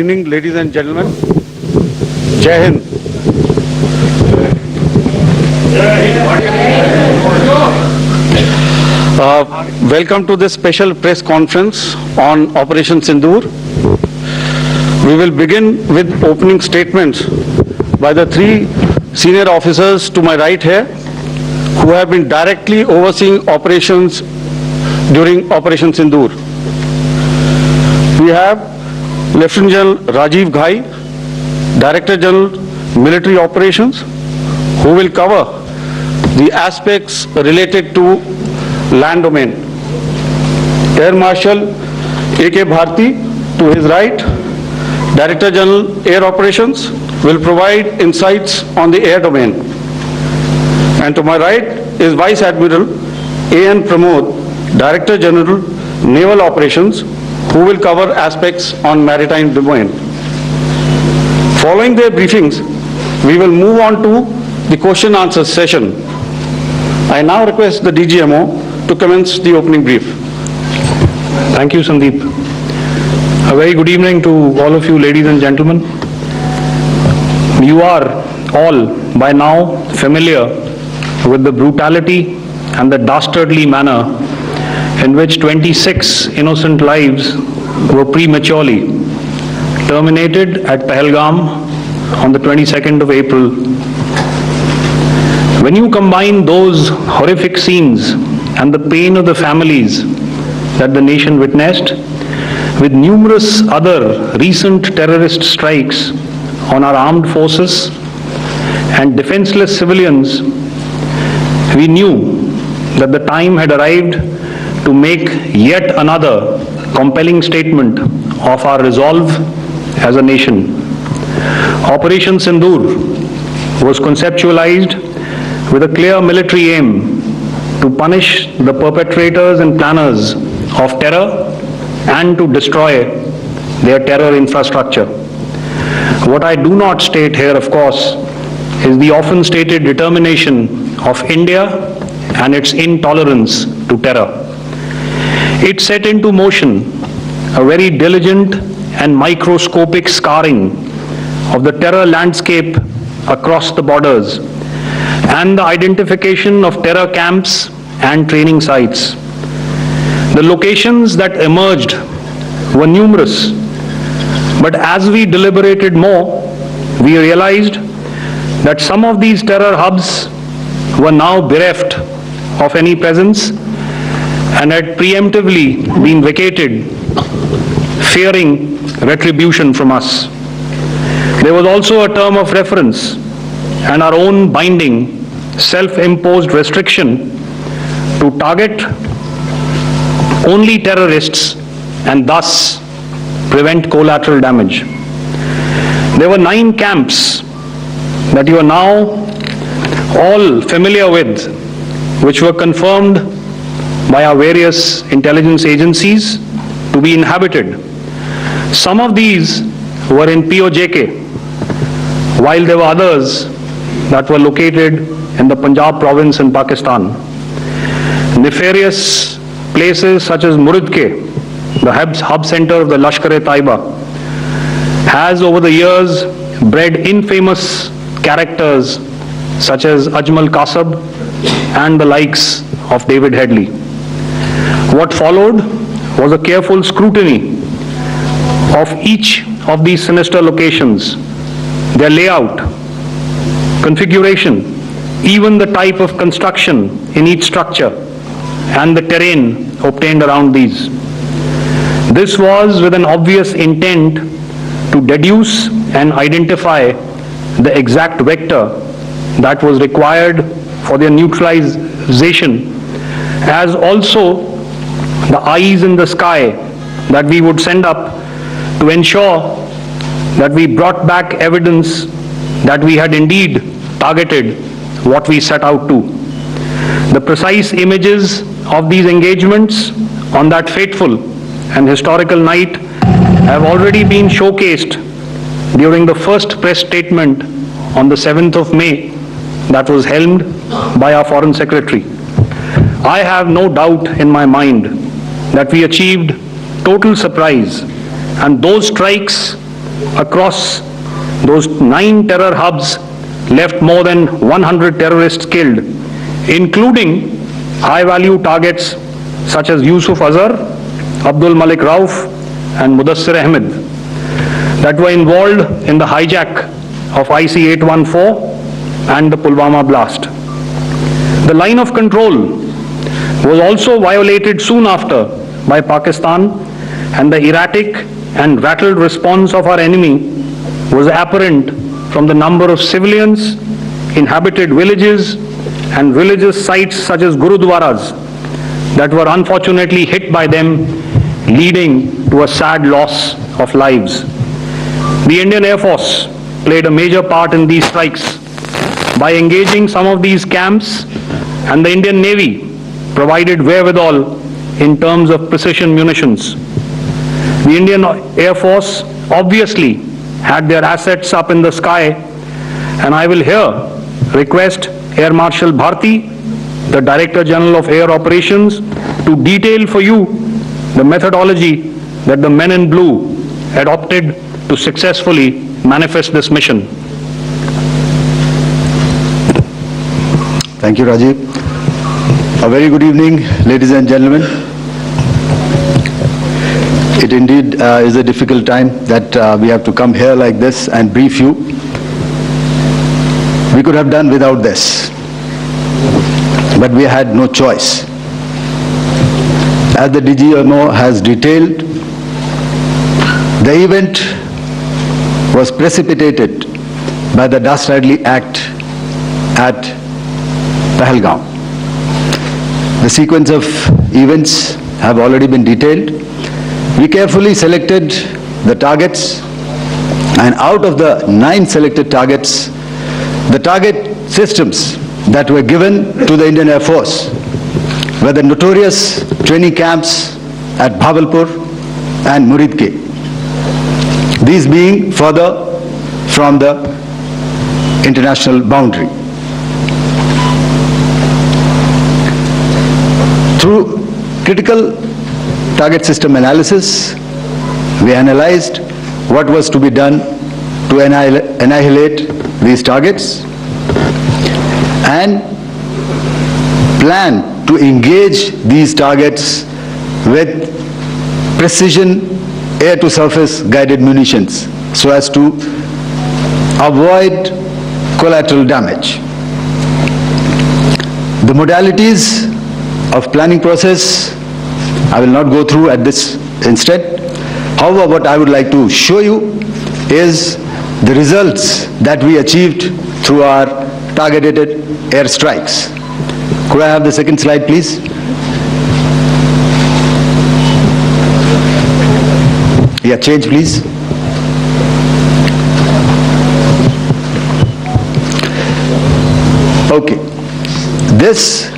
evening, ladies and gentlemen. Jai Hind. Welcome to this special press conference on Operation Sindoor. We will begin with opening statements by the three senior officers to my right here, who have been directly overseeing operations during Operation Sindoor. We have Lieutenant General Rajiv Ghai, Director General Military Operations, who will cover the aspects related to land domain. Air Marshal A.K. Bharti, to his right, Director General Air Operations, will provide insights on the air domain. And to my right is Vice Admiral A.N. Pramod, Director General Naval Operations, who will cover aspects on maritime domain. Following their briefings, we will move on to the question answer session. I now request the DGMO to commence the opening brief. Thank you, Sandeep. A very good evening to all of you, ladies and gentlemen. You are all by now familiar with the brutality and the dastardly manner in which 26 innocent lives were prematurely terminated at Pahalgam on the 22nd of April. When you combine those horrific scenes and the pain of the families that the nation witnessed with numerous other recent terrorist strikes on our armed forces and defenseless civilians, we knew that the time had arrived to make yet another compelling statement of our resolve as a nation. Operation Sindoor was conceptualized with a clear military aim to punish the perpetrators and planners of terror and to destroy their terror infrastructure. What I do not state here, of course, is the often stated determination of India and its intolerance to terror. It set into motion a very diligent and microscopic scarring of the terror landscape across the borders and the identification of terror camps and training sites. The locations that emerged were numerous, but as we deliberated more, we realized that some of these terror hubs were now bereft of any presence and had preemptively been vacated, fearing retribution from us. There was also a term of reference and our own binding, self-imposed restriction to target only terrorists and thus prevent collateral damage. There were 9 camps that you are now all familiar with, which were confirmed by our various intelligence agencies to be inhabited. Some of these were in POJK, while there were others that were located in the Punjab province in Pakistan. Nefarious places such as Muridke, the hub center of the Lashkar-e-Taiba, has over the years bred infamous characters such as Ajmal Kasab and the likes of David Headley. What followed was a careful scrutiny of each of these sinister locations, their layout, configuration, even the type of construction in each structure, and the terrain obtained around these. This was with an obvious intent to deduce and identify the exact vector that was required for their neutralization, as also the eyes in the sky that we would send up to ensure that we brought back evidence that we had indeed targeted what we set out to. The precise images of these engagements on that fateful and historical night have already been showcased during the first press statement on the 7th of May that was helmed by our Foreign Secretary. I have no doubt in my mind that we achieved total surprise, and those strikes across those 9 terror hubs left more than 100 terrorists killed, including high-value targets such as Yusuf Azhar, Abdul Malik Rauf, and Mudassir Ahmed that were involved in the hijack of IC-814 and the Pulwama blast. The line of control was also violated soon after by Pakistan, and the erratic and rattled response of our enemy was apparent from the number of civilians, inhabited villages, and religious sites such as Gurudwaras that were unfortunately hit by them, leading to a sad loss of lives. The Indian Air Force played a major part in these strikes by engaging some of these camps, and the Indian Navy provided wherewithal in terms of precision munitions. The Indian Air Force obviously had their assets up in the sky, and I will here request Air Marshal Bharti, the Director General of Air Operations, to detail for you the methodology that the men in blue adopted to successfully manifest this mission. Thank you, Rajiv. A very good evening, ladies and gentlemen. It indeed is a difficult time that we have to come here like this and brief you. We could have done without this, but we had no choice. As the DGMO has detailed, the event was precipitated by the dastardly act at Pahalgam. The sequence of events have already been detailed. We carefully selected the targets, and out of the 9 selected targets, the target systems that were given to the Indian Air Force were the notorious training camps at Bhavalpur and Muridke, these being further from the international boundary. Through critical target system analysis, we analyzed what was to be done to annihilate these targets and plan to engage these targets with precision air-to-surface guided munitions so as to avoid collateral damage. The modalities of planning process I will not go through at this instant. However, what I would like to show you is the results that we achieved through our targeted air strikes. Could I have the second slide, please? Yeah, change, please. Okay. This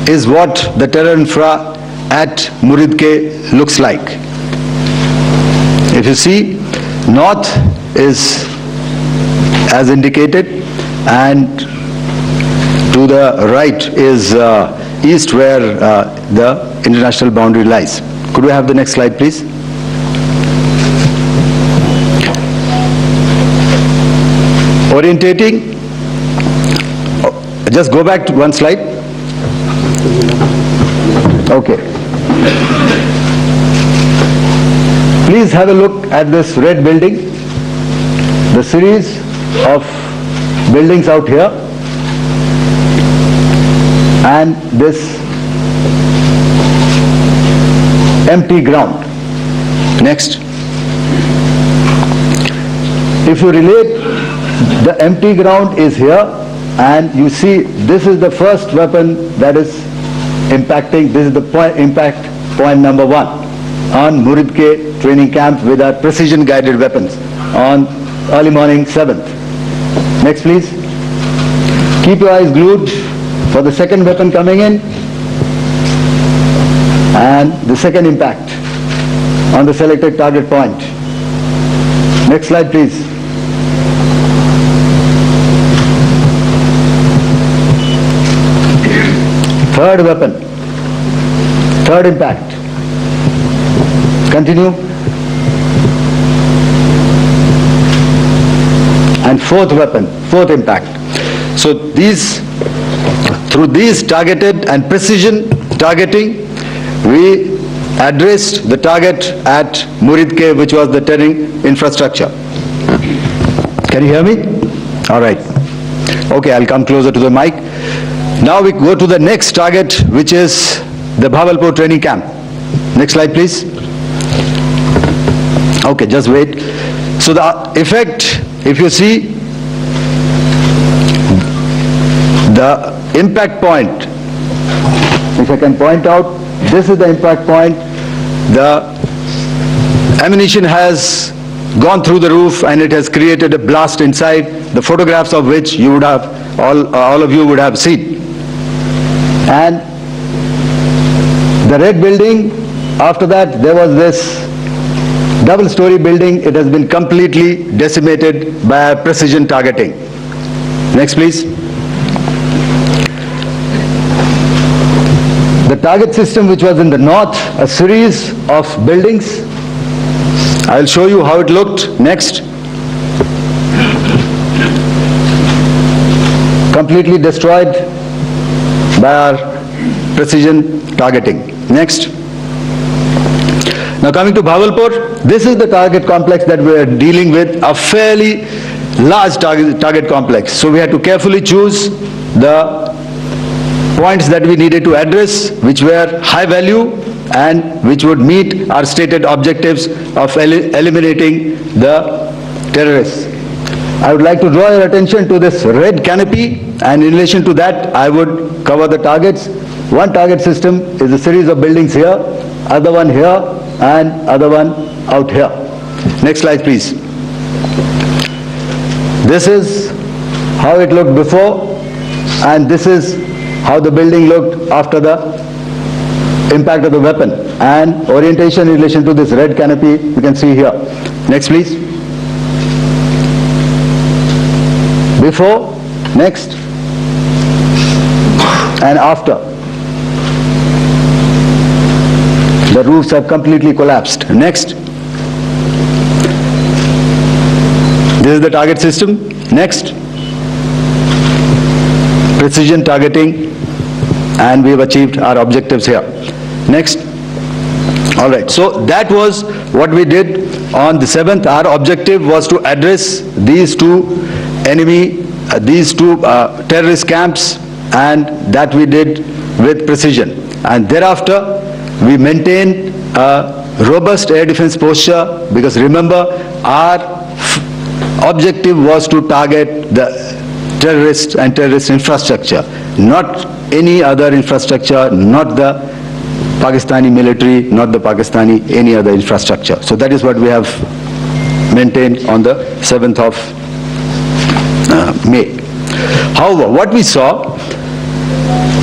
is what the terror infra at Muridke looks like. If you see, north is as indicated, and to the right is east, where the international boundary lies. Could we have the next slide, please? Orientating. Just go back to one slide. Okay. Please have a look at this red building, the series of buildings out here, and this empty ground. Next. If you relate, the empty ground is here, and you see this is the first weapon that is impacting. This is the impact point number 1 on Muridke training camp with our precision guided weapons on early morning 7th. Next, please. Keep your eyes glued for the second weapon coming in and the second impact on the selected target point. Next slide, please. Third weapon, third impact. Continue. and fourth weapon, fourth impact. So through these targeted and precision targeting, we addressed the target at Murid Cave, which was the terrain infrastructure. Can you hear me? All right. Okay, I'll come closer to the mic. Now we go to the next target, which is the Bhavalpur training camp. Next slide, please. Okay, just wait. So the effect, if you see, the impact point, if I can point out, this is the impact point. The ammunition has gone through the roof and it has created a blast inside, the photographs of which you would have, all of you would have seen. And the red building, after that there was this double-story building. It has been completely decimated by precision targeting. Next, please. The target system, which was in the north, a series of buildings. I'll show you how it looked. Next. Completely destroyed by our precision targeting. Next. Now coming to Bhavalpur, this is the target complex that we are dealing with, a fairly large target complex. So we had to carefully choose the points that we needed to address, which were high value and which would meet our stated objectives of eliminating the terrorists. I would like to draw your attention to this red canopy, and in relation to that I would cover the targets. One target system is a series of buildings here, other one here, and other one out here. Next slide, please. This is how it looked before, and this is how the building looked after the impact of the weapon, and orientation in relation to this red canopy you can see here. Next, please. Before, next, and after. The roofs have completely collapsed. Next. This is the target system. Next. Precision targeting, and we have achieved our objectives here. Next. All right. So that was what we did on the 7th. Our objective was to address these two terrorist camps, and that we did with precision. And thereafter, we maintained a robust air defense posture, because remember, our objective was to target the terrorists and terrorist infrastructure, not any other infrastructure, not the Pakistani military, not the Pakistani any other infrastructure. So that is what we have maintained on the 7th of May. However, what we saw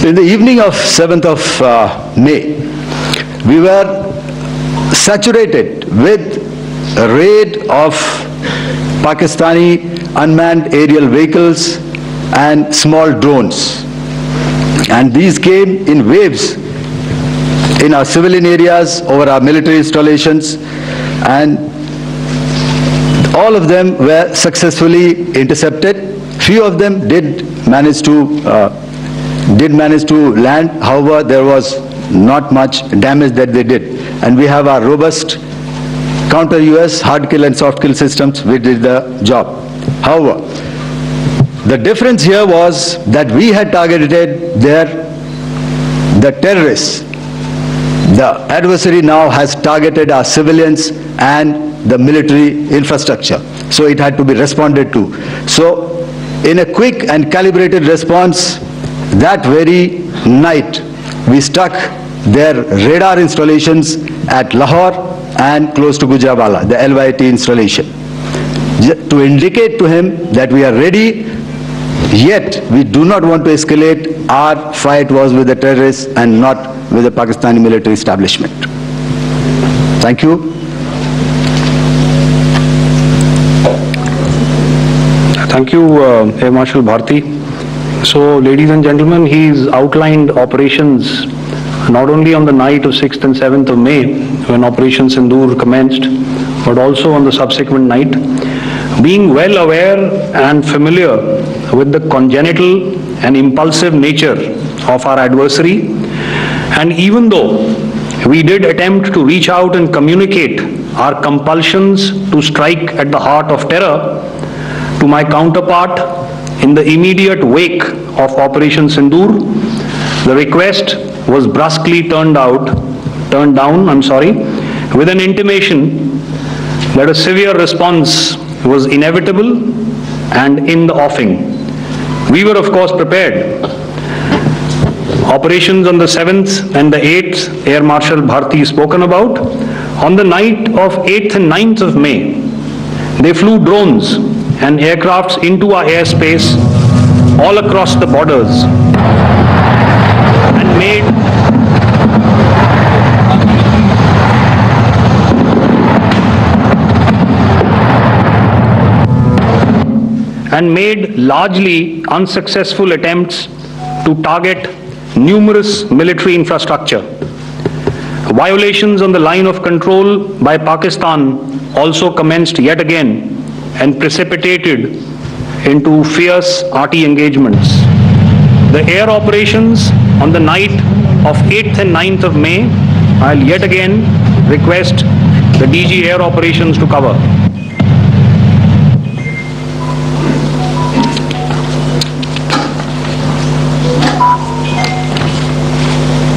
in the evening of 7th of May, we were saturated with a raid of Pakistani unmanned aerial vehicles and small drones, and these came in waves in our civilian areas, over our military installations, and all of them were successfully intercepted. Few of them did manage to land. However, there was not much damage that they did, and we have our robust counter-US hard kill and soft kill systems. We did the job. However, the difference here was that we had targeted the terrorists. The adversary now has targeted our civilians and the military infrastructure, so it had to be responded to. So in a quick and calibrated response, that very night we struck their radar installations at Lahore and close to Gujranwala, the LYT installation, to indicate to him that we are ready, yet we do not want to escalate. Our fight was with the terrorists and not with the Pakistani military establishment. Thank you. Thank you, Air Marshal Bharti. So, ladies and gentlemen, he's outlined operations not only on the night of 6th and 7th of May, when Operation Sindoor commenced, but also on the subsequent night, Being well aware and familiar with the congenital and impulsive nature of our adversary, and even though we did attempt to reach out and communicate our compulsions to strike at the heart of terror to my counterpart in the immediate wake of Operation Sindoor, the request was brusquely turned down, with an intimation that a severe response was inevitable and in the offing. We were, of course, prepared. Operations on the 7th and the 8th, Air Marshal Bharti spoken about. On the night of 8th and 9th of May, they flew drones and aircrafts into our airspace all across the borders and made largely unsuccessful attempts to target numerous military infrastructure. Violations on the line of control by Pakistan also commenced yet again and precipitated into fierce RT engagements. The air operations on the night of 8th and 9th of May, I'll yet again request the DG Air Operations to cover.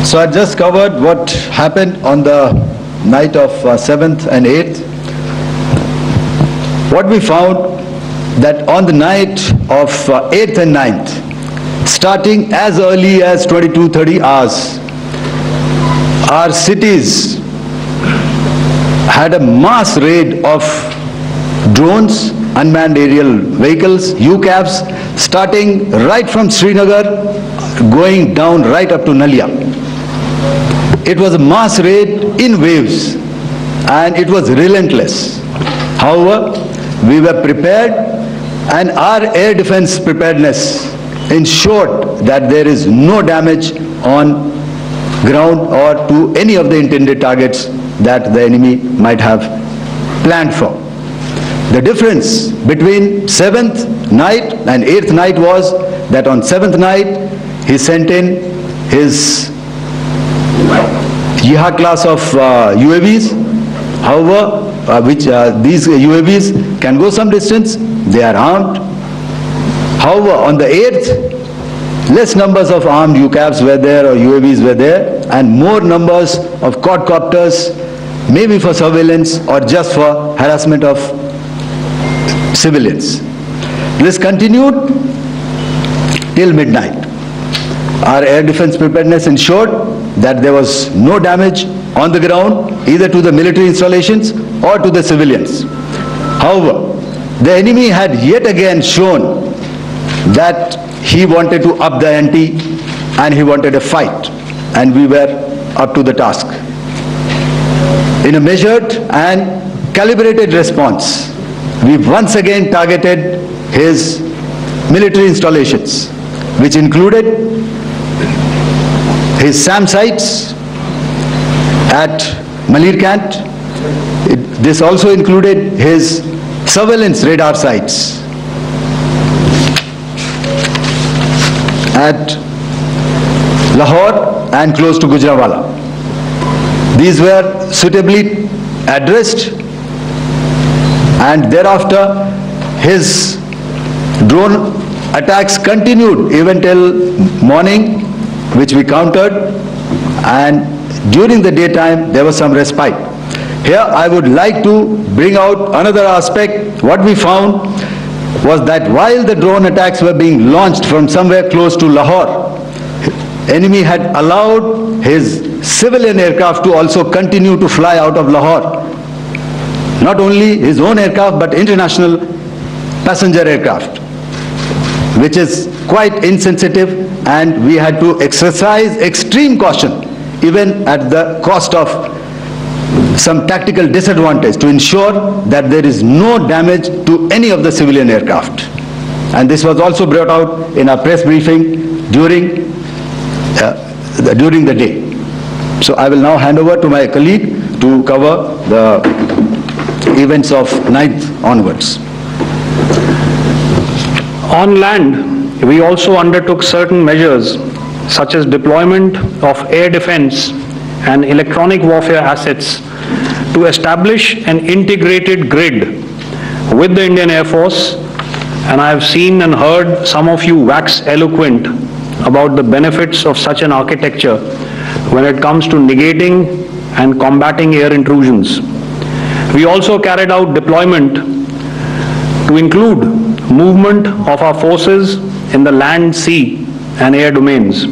So I just covered what happened on the night of 7th and 8th. What we found that on the night of 8th and 9th, starting as early as 22:30 hours, our cities had a mass raid of drones, unmanned aerial vehicles, UCAVs, starting right from Srinagar, going down right up to Nalia. It was a mass raid in waves and it was relentless. However, we were prepared and our air defense preparedness ensured that there is no damage on ground or to any of the intended targets that the enemy might have planned for. The difference between 7th night and 8th night was that on 7th night he sent in his Jihad class of UAVs, however, these UAVs can go some distance, they are armed. However, on the 8th, less numbers of armed UCAVs were there or UAVs were there, and more numbers of quadcopters, maybe for surveillance or just for harassment of civilians. This continued till midnight. Our air defense preparedness ensured that there was no damage on the ground, either to the military installations or to the civilians. However, the enemy had yet again shown that he wanted to up the ante and he wanted a fight, and we were up to the task. In a measured and calibrated response, we once again targeted his military installations, which included his SAM sites at Malirkant. This also included his surveillance radar sites at Lahore and close to Gujranwala. These were suitably addressed, and thereafter his drone attacks continued even till morning, which we countered, and during the daytime there was some respite. Here I would like to bring out another aspect. What we found was that while the drone attacks were being launched from somewhere close to Lahore, enemy had allowed his civilian aircraft to also continue to fly out of Lahore. Not only his own aircraft but international passenger aircraft, which is quite insensitive, and we had to exercise extreme caution even at the cost of some tactical disadvantage to ensure that there is no damage to any of the civilian aircraft. And this was also brought out in our press briefing during the day. So I will now hand over to my colleague to cover the events of 9th onwards. On land, we also undertook certain measures such as deployment of air defense and electronic warfare assets to establish an integrated grid with the Indian Air Force, and I have seen and heard some of you wax eloquent about the benefits of such an architecture when it comes to negating and combating air intrusions. We also carried out deployment to include movement of our forces in the land, sea and air domains.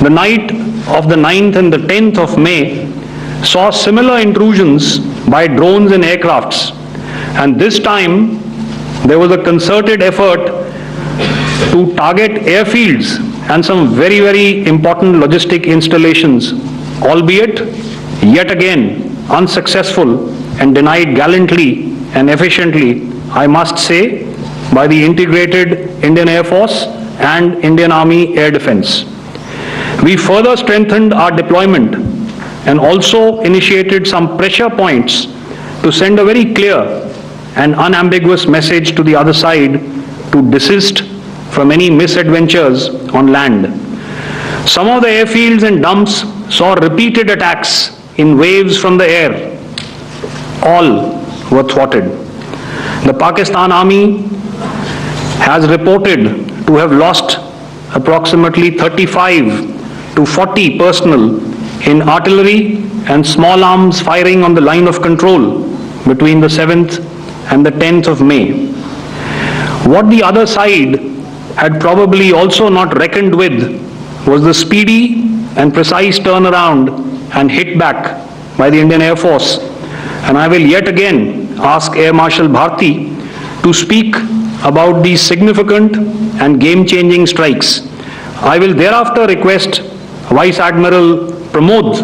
The night of the 9th and the 10th of May saw similar intrusions by drones and aircrafts, and this time there was a concerted effort to target airfields and some very, very important logistic installations, albeit yet again unsuccessful and denied gallantly and efficiently, I must say, by the integrated Indian Air Force and Indian Army Air Defense. We further strengthened our deployment and also initiated some pressure points to send a very clear and unambiguous message to the other side to desist from any misadventures on land. Some of the airfields and dumps saw repeated attacks in waves from the air. All were thwarted. The Pakistan Army has reported to have lost approximately 35 to 40 personnel in artillery and small arms firing on the line of control between the 7th and the 10th of May. What the other side had probably also not reckoned with was the speedy and precise turnaround and hit back by the Indian Air Force. And I will yet again ask Air Marshal Bharti to speak about these significant and game-changing strikes. I will thereafter request Vice Admiral Pramod,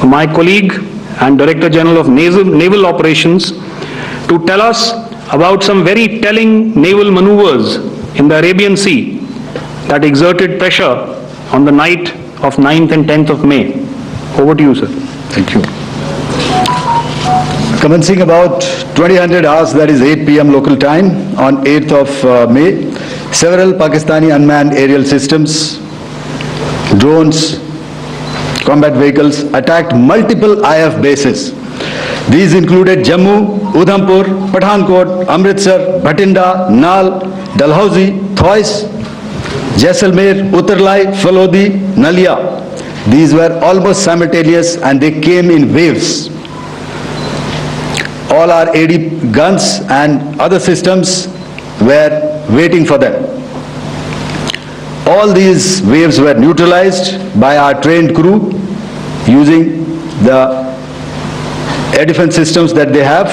my colleague and Director General of Naval Operations, to tell us about some very telling naval maneuvers in the Arabian Sea that exerted pressure on the night of 9th and 10th of May. Over to you, sir. Thank you. Commencing about 2000 hours, that is 8 p.m. local time, on 8th of May, several Pakistani unmanned aerial systems, drones, combat vehicles attacked multiple IF bases. These included Jammu, Udhampur, Pathankot, Amritsar, Bhatinda, Nal, Dalhousie, Thois, Jaisalmer, Uttarlai, Falodi, Nalia. These were almost simultaneous and they came in waves. All our AD guns and other systems were waiting for them. All these waves were neutralized by our trained crew using the air defense systems that they have,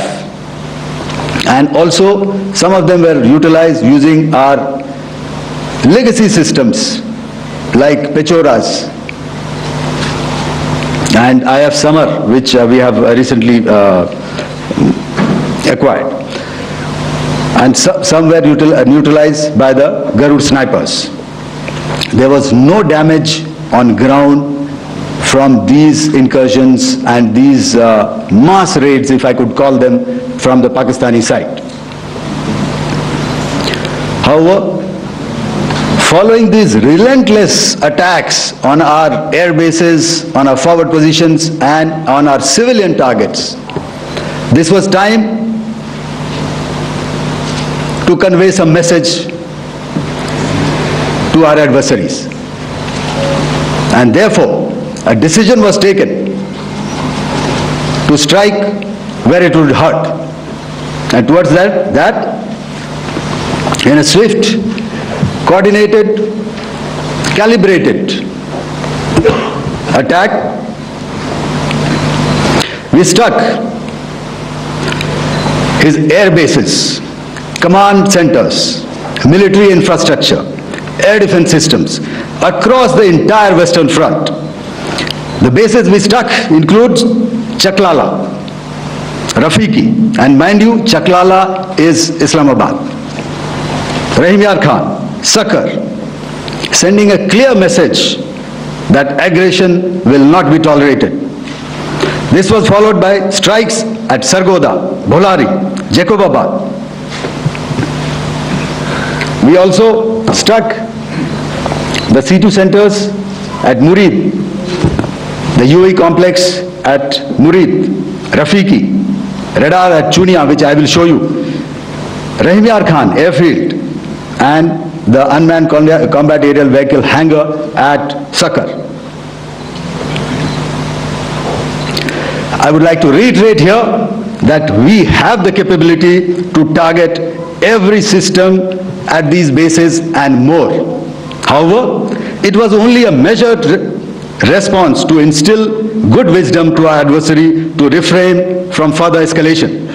and also some of them were utilized using our legacy systems like Pechoras and IF Summer, which we have recently acquired, and some were neutralized by the Garud snipers. There was no damage on ground from these incursions and these mass raids, if I could call them, from the Pakistani side. However, following these relentless attacks on our air bases, on our forward positions and on our civilian targets, this was time to convey some message to our adversaries. And therefore, a decision was taken to strike where it would hurt. And towards that, in a swift, coordinated, calibrated attack, we struck his air bases, command centers, military infrastructure, air defense systems across the entire Western Front. The bases we struck includes Chaklala, Rafiki, and mind you, Chaklala is Islamabad. Rahim Yar Khan, Sakar, sending a clear message that aggression will not be tolerated. This was followed by strikes at Sargoda, Bholari, Jacobabad. We also struck the C2 centers at Murid, the UAE complex at Murid, Rafiki, radar at Chunia, which I will show you, Rahimyar Khan airfield, and the unmanned combat aerial vehicle hangar at Sakar. I would like to reiterate here that we have the capability to target every system at these bases and more. However, it was only a measured response to instill good wisdom to our adversary to refrain from further escalation.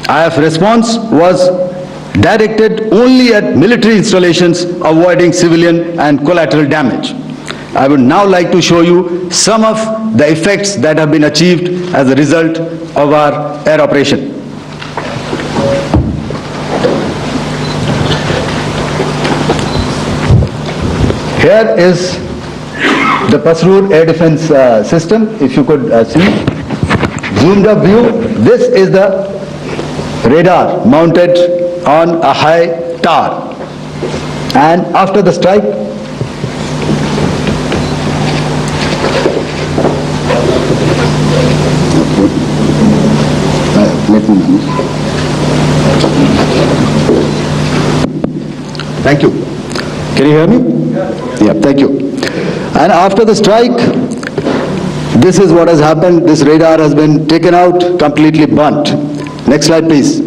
IF response was directed only at military installations, avoiding civilian and collateral damage. I would now like to show you some of the effects that have been achieved as a result of our air operation. Here is the Pasrur air defense system, if you could see. Zoomed up view, this is the radar mounted on a high tower. And after the strike, thank you. Can you hear me? Yeah, thank you. And after the strike, this is what has happened. This radar has been taken out, completely burnt. Next slide, please.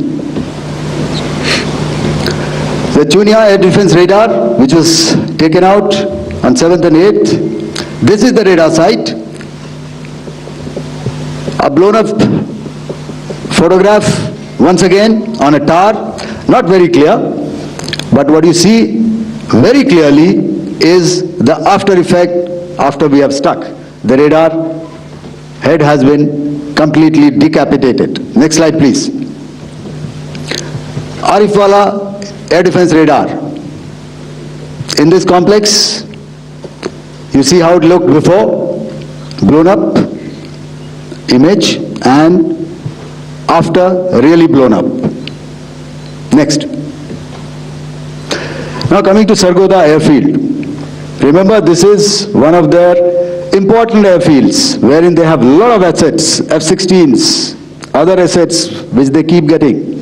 The Chunia air defense radar, which was taken out on 7th and 8th. This is the radar site. A blown up photograph, once again, on a tower. Not very clear, but what you see very clearly is the after effect after we have struck. The radar head has been completely decapitated. Next slide, please. Arifwala air defense radar. In this complex, you see how it looked before, blown up image, and after really blown up. Next. Now coming to Sargodha airfield. Remember, this is one of their important airfields wherein they have a lot of assets, F-16s, other assets which they keep getting,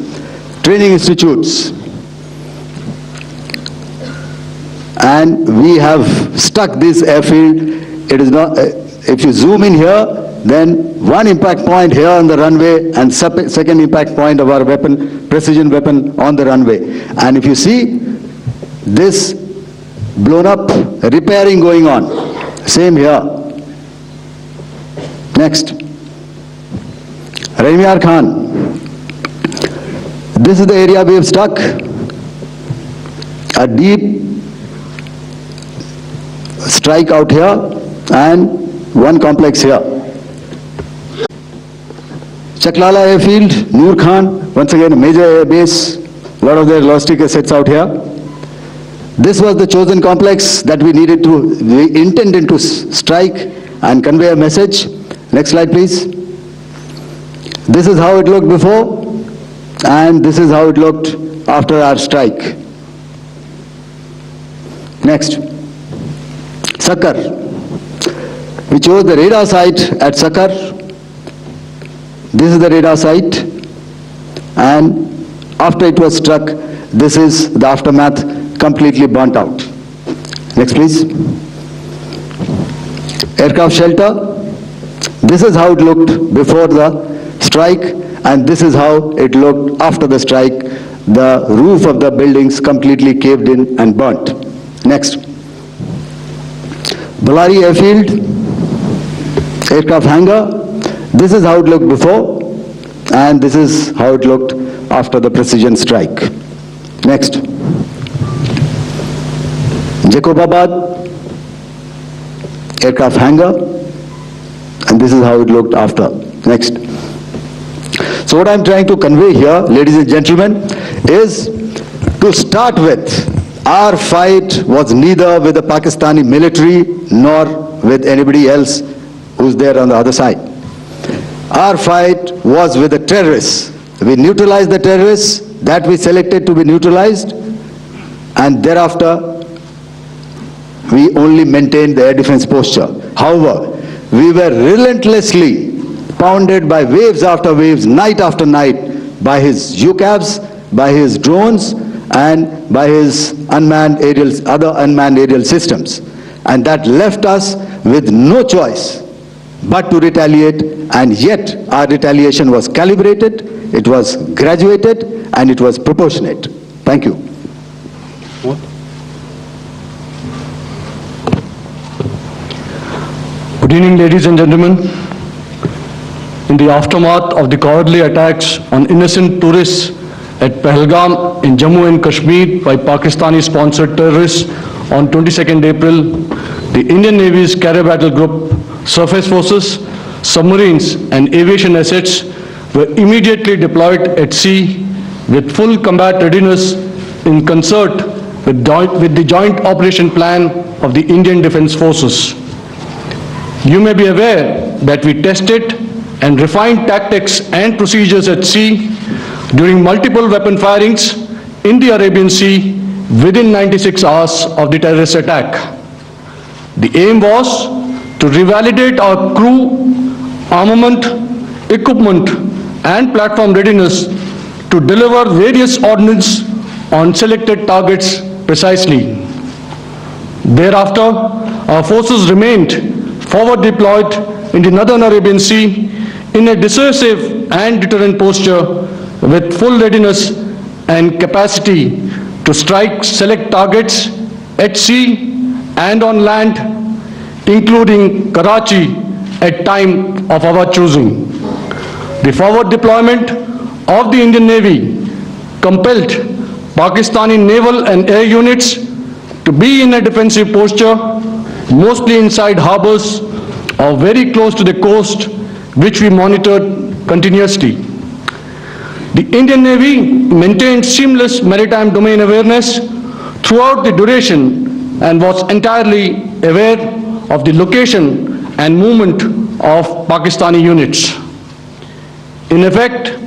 training institutes. And we have stuck this airfield. It is not, if you zoom in here, then one impact point here on the runway and second impact point of our weapon, precision weapon on the runway. And if you see this blown up repairing going on, same here. Next. Rahimyar Khan. This is the area we have struck. A deep strike out here and one complex here. Chaklala airfield, Noor Khan, once again a major air base, a lot of their logistic assets out here. This was the chosen complex that we intended to strike and convey a message. Next slide, please. This is how it looked before, and this is how it looked after our strike. Next. Sakar. We chose the radar site at Sakar. This is the radar site, and after it was struck, this is the aftermath, completely burnt out. Next, please. Aircraft shelter. This is how it looked before the strike, and this is how it looked after the strike. The roof of the buildings completely caved in and burnt. Next. Ballari airfield, aircraft hangar. This is how it looked before, and this is how it looked after the precision strike. Next. Jacobabad aircraft hangar, and this is how it looked after. Next. So what I'm trying to convey here, ladies and gentlemen, is to start with, our fight was neither with the Pakistani military nor with anybody else who's there on the other side. Our fight was with the terrorists. We neutralized the terrorists that we selected to be neutralized, and thereafter we only maintained the air defense posture. However, we were relentlessly pounded by waves after waves, night after night, by his UCAVs, by his drones, and by his other unmanned aerial systems. And that left us with no choice but to retaliate, and yet our retaliation was calibrated, it was graduated, and it was proportionate. Thank you. Good evening, ladies and gentlemen. In the aftermath of the cowardly attacks on innocent tourists at Pahalgam in Jammu and Kashmir by Pakistani-sponsored terrorists on 22nd April, the Indian Navy's Carrier Battle Group, surface forces, submarines and aviation assets were immediately deployed at sea with full combat readiness in concert with the joint operation plan of the Indian Defence Forces. You may be aware that we tested and refined tactics and procedures at sea during multiple weapon firings in the Arabian Sea within 96 hours of the terrorist attack. The aim was to revalidate our crew, armament, equipment and platform readiness to deliver various ordnance on selected targets precisely. Thereafter, our forces remained forward deployed in the Northern Arabian Sea in a dissuasive and deterrent posture with full readiness and capacity to strike select targets at sea and on land, including Karachi at time of our choosing. The forward deployment of the Indian Navy compelled Pakistani naval and air units to be in a defensive posture, mostly inside harbors or very close to the coast, which we monitored continuously. The Indian Navy maintained seamless maritime domain awareness throughout the duration and was entirely aware of the location and movement of Pakistani units. In effect,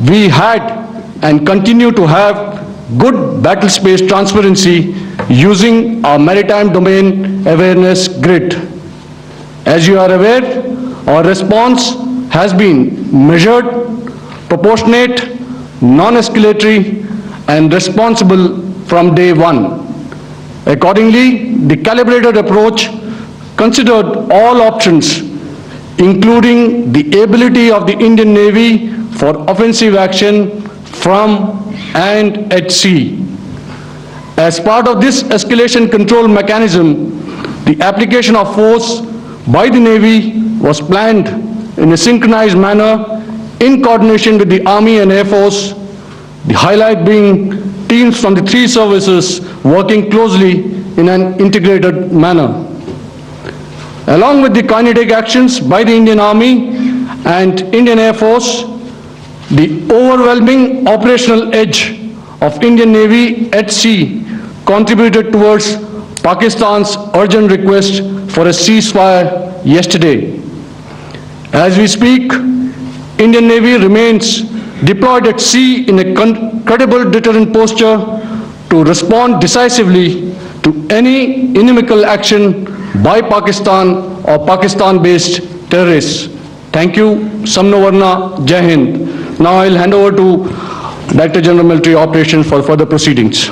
we had and continue to have good battle space transparency using our maritime domain awareness grid. As you are aware, our response has been measured, proportionate, non-escalatory, and responsible from day one. Accordingly, the calibrated approach considered all options, including the ability of the Indian Navy for offensive action from and at sea. As part of this escalation control mechanism, the application of force by the Navy was planned in a synchronized manner in coordination with the Army and Air Force, the highlight being teams from the three services working closely in an integrated manner. Along with the kinetic actions by the Indian Army and Indian Air Force, the overwhelming operational edge of Indian Navy at sea contributed towards Pakistan's urgent request for a ceasefire yesterday. As we speak, Indian Navy remains deployed at sea in a credible deterrent posture to respond decisively to any inimical action by Pakistan or Pakistan-based terrorists. Thank you. Samno Varna, Jai Hind. Now I'll hand over to Director General Military Operations for further proceedings.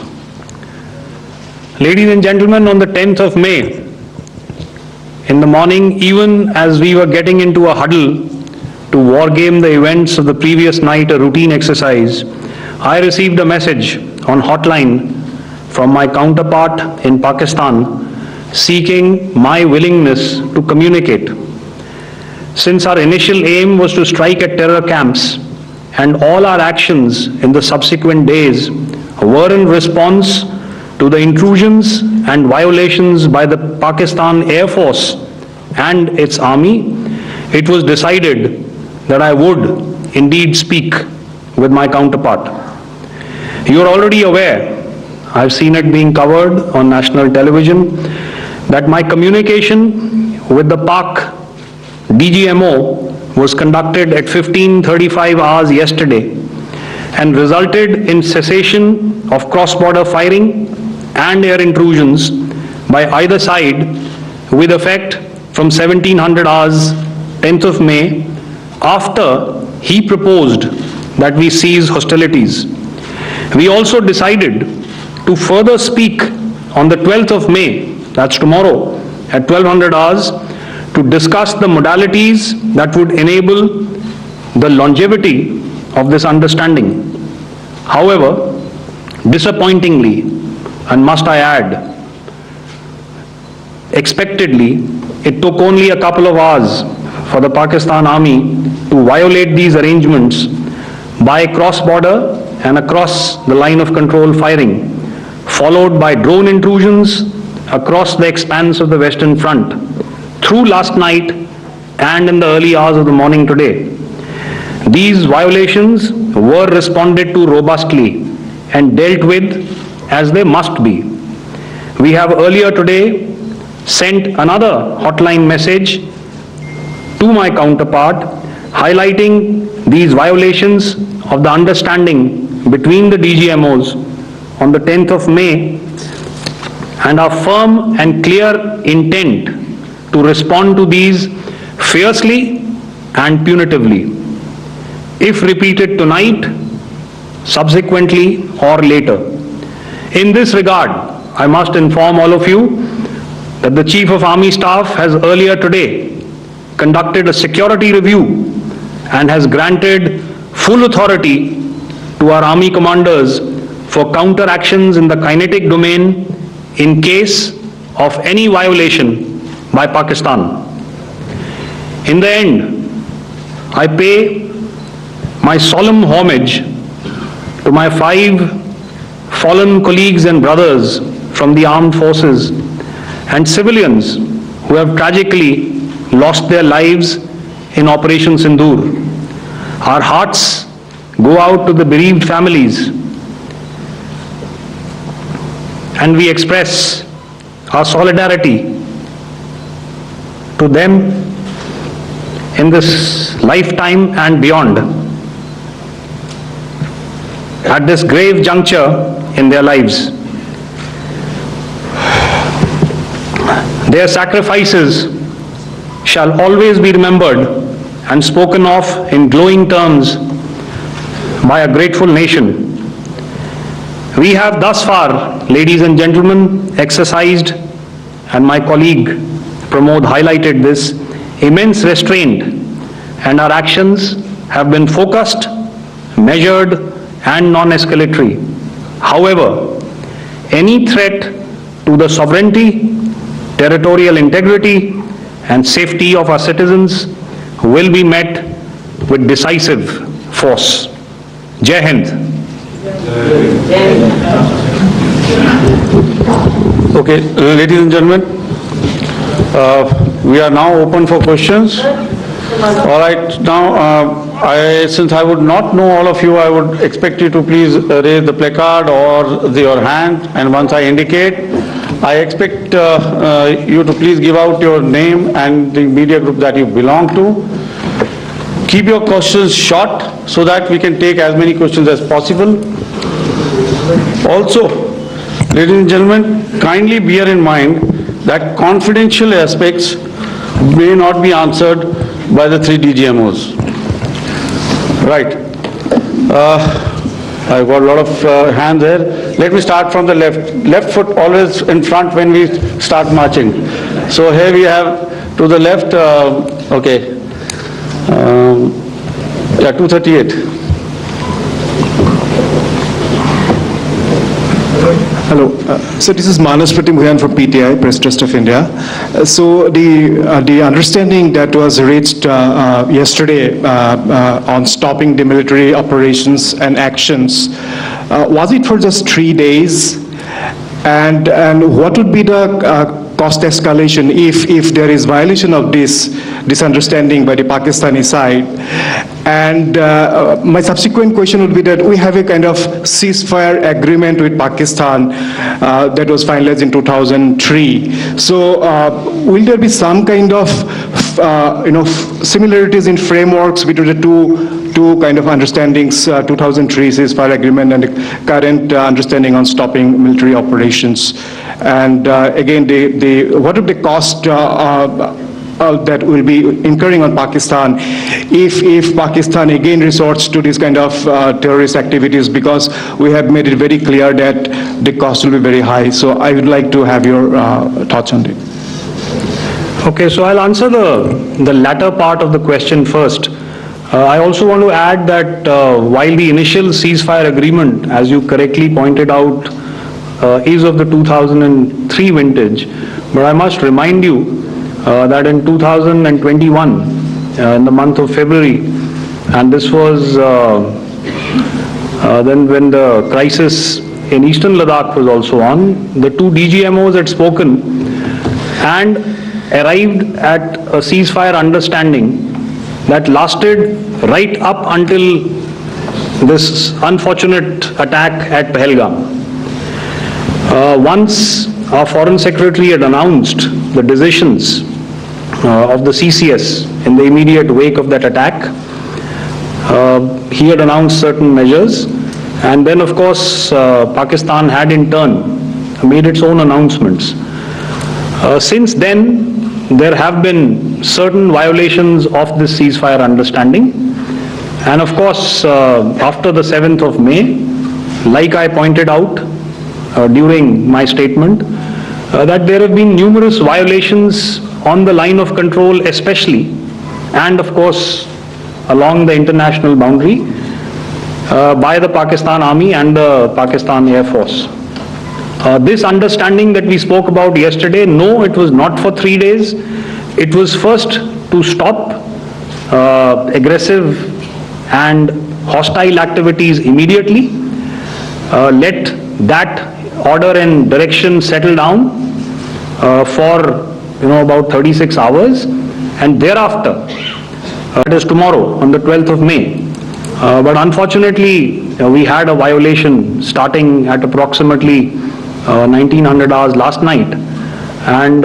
Ladies and gentlemen, on the 10th of May, in the morning, even as we were getting into a huddle to wargame the events of the previous night, a routine exercise, I received a message on hotline from my counterpart in Pakistan seeking my willingness to communicate. Since our initial aim was to strike at terror camps, and all our actions in the subsequent days were in response to the intrusions and violations by the Pakistan Air Force and its army, it was decided that I would indeed speak with my counterpart. You are already aware, I've seen it being covered on national television, that my communication with the Pak DGMO was conducted at 15:35 hours yesterday and resulted in cessation of cross-border firing and air intrusions by either side with effect from 1700 hours 10th of May, after he proposed that we cease hostilities. We also decided to further speak on the 12th of May, that's tomorrow, at 1200 hours, to discuss the modalities that would enable the longevity of this understanding. However, disappointingly, and must I add, expectedly, it took only a couple of hours for the Pakistan Army to violate these arrangements by cross-border and across the line of control firing, followed by drone intrusions across the expanse of the Western Front through last night and in the early hours of the morning today. These violations were responded to robustly and dealt with as they must be. We have earlier today sent another hotline message to my counterpart highlighting these violations of the understanding between the DGMOs on the 10th of May and our firm and clear intent to respond to these fiercely and punitively, if repeated tonight, subsequently or later. In this regard, I must inform all of you that the Chief of Army Staff has earlier today conducted a security review and has granted full authority to our Army commanders for counter-actions in the kinetic domain in case of any violation by Pakistan. In the end, I pay my solemn homage to my 5 fallen colleagues and brothers from the armed forces and civilians who have tragically lost their lives in Operation Sindoor. Our hearts go out to the bereaved families, and we express our solidarity to them in this lifetime and beyond, at this grave juncture in their lives. Their sacrifices shall always be remembered and spoken of in glowing terms by a grateful nation. We have thus far, ladies and gentlemen, exercised, and my colleague Pramod highlighted this, immense restraint, and our actions have been focused, measured, and non-escalatory. However, any threat to the sovereignty, territorial integrity, and safety of our citizens will be met with decisive force. Jai Hind. Okay, ladies and gentlemen, we are now open for questions. All right, now, since I would not know all of you, I would expect you to please raise the placard or your hand, and once I indicate, I expect you to please give out your name and the media group that you belong to. Keep your questions short so that we can take as many questions as possible. Also, ladies and gentlemen, kindly bear in mind that confidential aspects may not be answered by the 3 DGMOs. Right. I've got a lot of hands there. Let me start from the left. Left foot always in front when we start marching. So here we have to the left, okay. Yeah, 238. Hello. So this is Manas Pratimhuyan from PTI, Press Trust of India. So the understanding that was reached yesterday on stopping the military operations and actions, was it for just 3 days? And what would be the cost escalation if there is violation of this understanding by the Pakistani side? And my subsequent question would be that we have a kind of ceasefire agreement with Pakistan that was finalized in 2003. So will there be some kind of similarities in frameworks between the two kind of understandings, 2003 ceasefire agreement and the current understanding on stopping military operations. And again, what are the cost that will be incurring on Pakistan if Pakistan again resorts to this kind of terrorist activities, because we have made it very clear that the cost will be very high. So I would like to have your thoughts on it. Okay, so I'll answer the latter part of the question first. I also want to add that while the initial ceasefire agreement, as you correctly pointed out, is of the 2003 vintage, but I must remind you that in 2021, in the month of February, and this was then when the crisis in eastern Ladakh was also on, the two DGMOs had spoken and arrived at a ceasefire understanding that lasted right up until this unfortunate attack at Pahalgam. Once our Foreign Secretary had announced the decisions of the CCS in the immediate wake of that attack, he had announced certain measures, and then of course Pakistan had in turn made its own announcements. Since then, there have been certain violations of this ceasefire understanding, and of course after the 7th of May, like I pointed out during my statement, that there have been numerous violations on the line of control especially, and of course along the international boundary by the Pakistan Army and the Pakistan Air Force. This understanding that we spoke about yesterday, no, it was not for 3 days. It was first to stop aggressive and hostile activities immediately, let that order and direction settle down for about 36 hours, and thereafter, it is tomorrow on the 12th of May. But unfortunately, we had a violation starting at approximately 1900 hours last night, and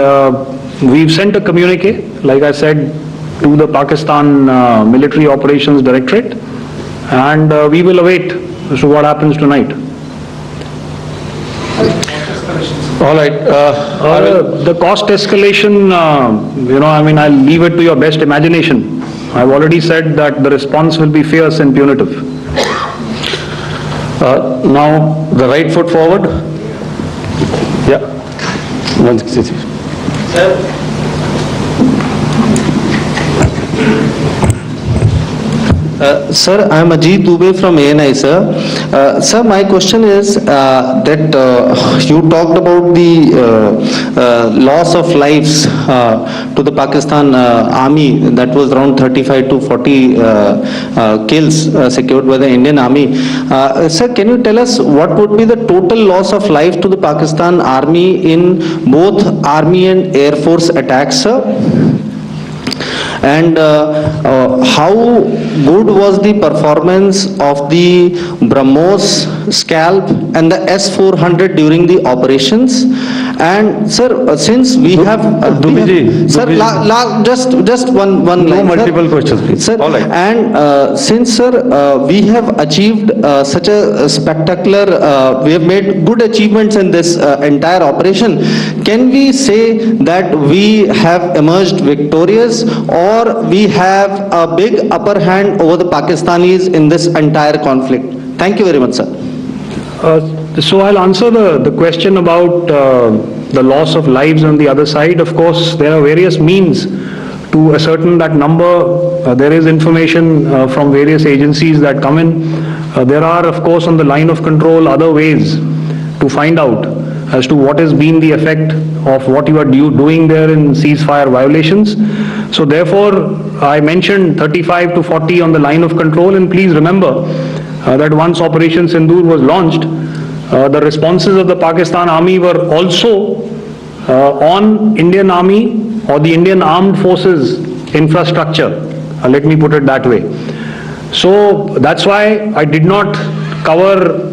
we've sent a communique, like I said, to the Pakistan Military Operations Directorate, and we will await as to what happens tonight. All right. The cost escalation, I'll leave it to your best imagination. I've already said that the response will be fierce and punitive. Now, the right foot forward. Yeah. Sir, I am Ajit Dubey from ANI, sir. Sir, my question is that you talked about the loss of lives to the Pakistan army, that was around 35 to 40 kills secured by the Indian army. Sir, can you tell us what would be the total loss of life to the Pakistan army in both army and air force attacks, sir? And how good was the performance of the BrahMos, Scalp and the S-400 during the operations? And sir, since we have... sir, just one line. No multiple questions, please. Sir, all right. And since, sir, we have achieved such a spectacular, we have made good achievements in this entire operation, can we say that we have emerged victorious, or we have a big upper hand over the Pakistanis in this entire conflict? Thank you very much, sir. So I'll answer the question about the loss of lives on the other side. Of course, there are various means to ascertain that number. There is information from various agencies that come in. There are, of course, on the line of control other ways to find out as to what has been the effect of what you are doing there in ceasefire violations. So therefore, I mentioned 35 to 40 on the line of control, and please remember that once Operation Sindoor was launched, the responses of the Pakistan Army were also on Indian Army or the Indian Armed Forces infrastructure. Let me put it that way. So that's why I did not cover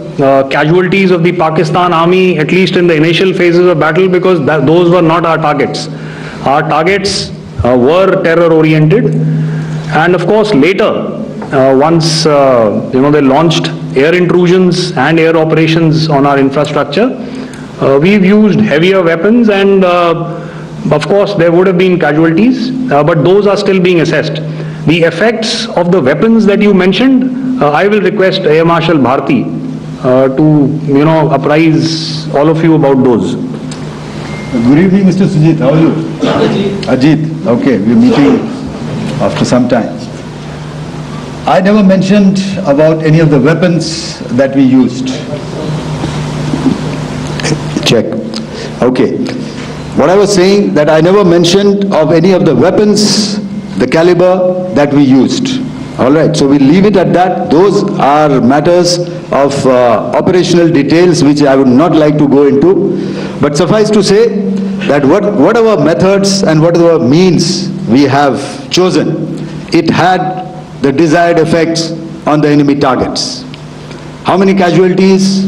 casualties of the Pakistan Army, at least in the initial phases of battle, because those were not our targets. Our targets were terror oriented, and of course later once, they launched air intrusions and air operations on our infrastructure. We've used heavier weapons and, of course, there would have been casualties, but those are still being assessed. The effects of the weapons that you mentioned, I will request Air Marshal Bharti to, apprise all of you about those. Good evening, Mr. Sujit. How are you? Ajit. Okay, we're meeting after some time. I never mentioned about any of the weapons that we used. Check. Okay. What I was saying, that I never mentioned of any of the weapons, the caliber that we used. All right, so we'll leave it at that. Those are matters of operational details which I would not like to go into. But suffice to say that whatever methods and whatever means we have chosen, it had the desired effects on the enemy targets. How many casualties?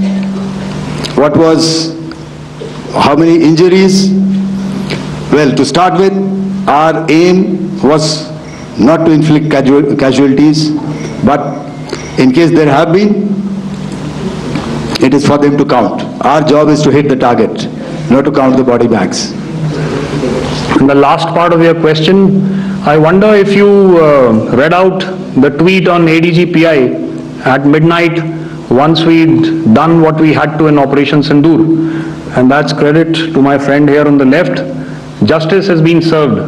How many injuries? Well, to start with, our aim was not to inflict casualties, but in case there have been, it is for them to count. Our job is to hit the target, not to count the body bags. In the last part of your question, I wonder if you read out the tweet on ADG-PI at midnight once we'd done what we had to in Operation Sindoor. And that's credit to my friend here on the left. Justice has been served,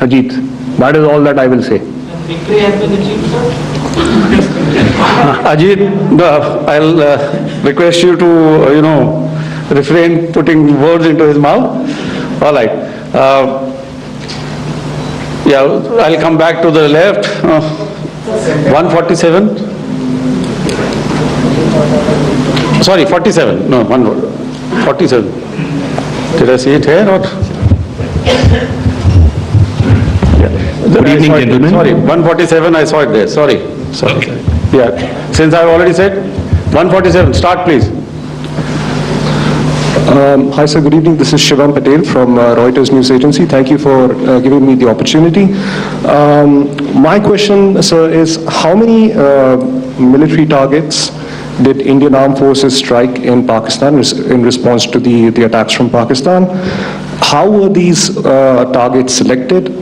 Ajit. That is all that I will say. Victory has been achieved, sir. Ajit, I'll request you to, refrain putting words into his mouth. All right. I'll come back to the left. 147. Sorry, 47. No, 47. Did I see it here or? Good evening, gentlemen. Sorry, 147, I saw it there. Sorry. Yeah, since I've already said, 147, start please. Hi sir, good evening. This is Shivam Patel from Reuters News Agency. Thank you for giving me the opportunity. My question, sir, is how many military targets did Indian Armed Forces strike in Pakistan in response to the attacks from Pakistan? How were these targets selected?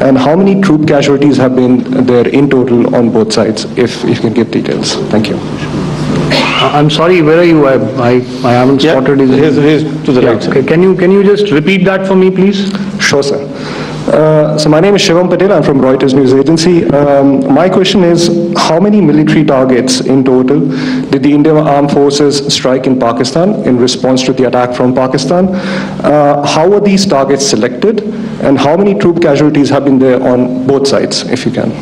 And how many troop casualties have been there in total on both sides, if you can give details? Thank you. I'm sorry, where are you? I haven't spotted his... He's to the right. Okay, can you just repeat that for me, please? Sure, sir. So my name is Shivam Patel. I'm from Reuters News Agency. My question is, how many military targets in total did the Indian Armed Forces strike in Pakistan in response to the attack from Pakistan? How were these targets selected? And how many troop casualties have been there on both sides, if you can?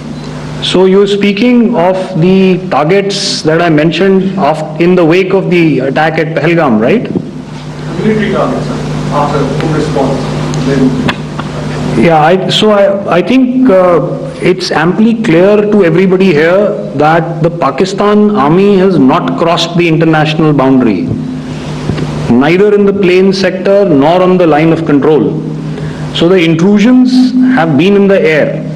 So you're speaking of the targets that I mentioned in the wake of the attack at Pahalgam, right? Military targets, sir, after full response. Yeah, I think it's amply clear to everybody here that the Pakistan army has not crossed the international boundary, neither in the plain sector nor on the line of control. So the intrusions have been in the air.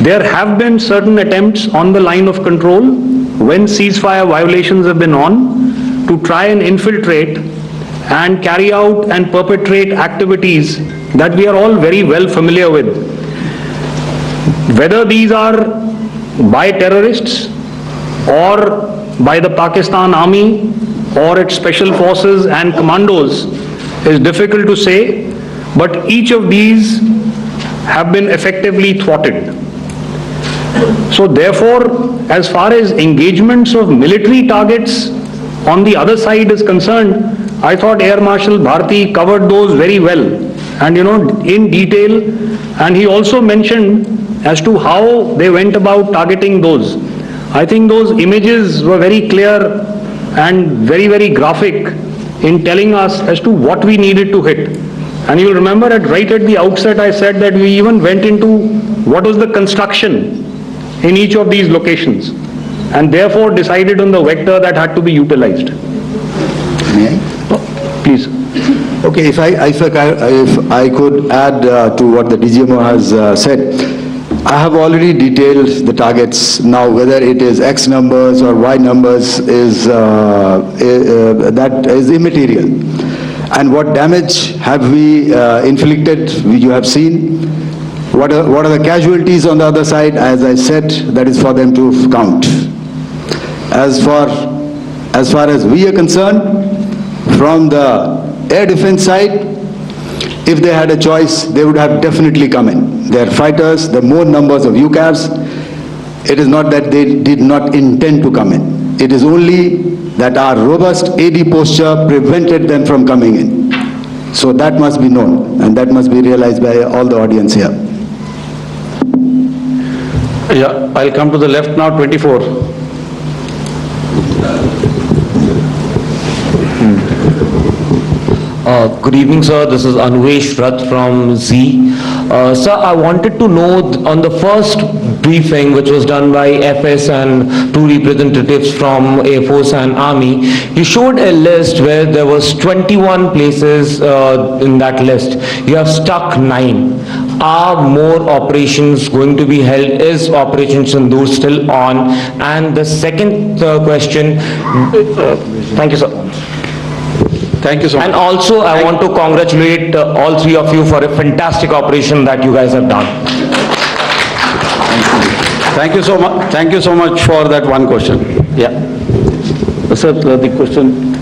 There have been certain attempts on the line of control when ceasefire violations have been on to try and infiltrate and carry out and perpetrate activities that we are all very well familiar with. Whether these are by terrorists or by the Pakistan army or its special forces and commandos is difficult to say, but each of these have been effectively thwarted. So therefore, as far as engagements of military targets on the other side is concerned, I thought Air Marshal Bharti covered those very well and in detail, and he also mentioned as to how they went about targeting those. I think those images were very clear and very, very graphic in telling us as to what we needed to hit. And you'll remember that right at the outset I said that we even went into what was the construction in each of these locations and therefore decided on the vector that had to be utilized. May I? Please. Okay, if I could add to what the DGMO has said. I have already detailed the targets. Now, whether it is X numbers or Y numbers is that is immaterial. And what damage have we inflicted? You have seen. What are the casualties on the other side? As I said, that is for them to count. As far as we are concerned, from the air defense side, if they had a choice, they would have definitely come in. They are fighters, there are more numbers of UCAVs. It is not that they did not intend to come in. It is only that our robust AD posture prevented them from coming in. So that must be known, and that must be realized by all the audience here. Yeah, I'll come to the left now, 24. Good evening, sir. This is Anvesh Rath from Z. Sir, I wanted to know on the first briefing which was done by FS and two representatives from Air Force and Army, you showed a list where there was 21 places in that list. You have stuck 9. Are more operations going to be held? Is Operation Sindoor still on? And the second question, thank you, sir. Thank you so much. And also, I want to congratulate all three of you for a fantastic operation that you guys have done. Thank you so much. Thank you so much for that one question. Yeah. Sir, the question.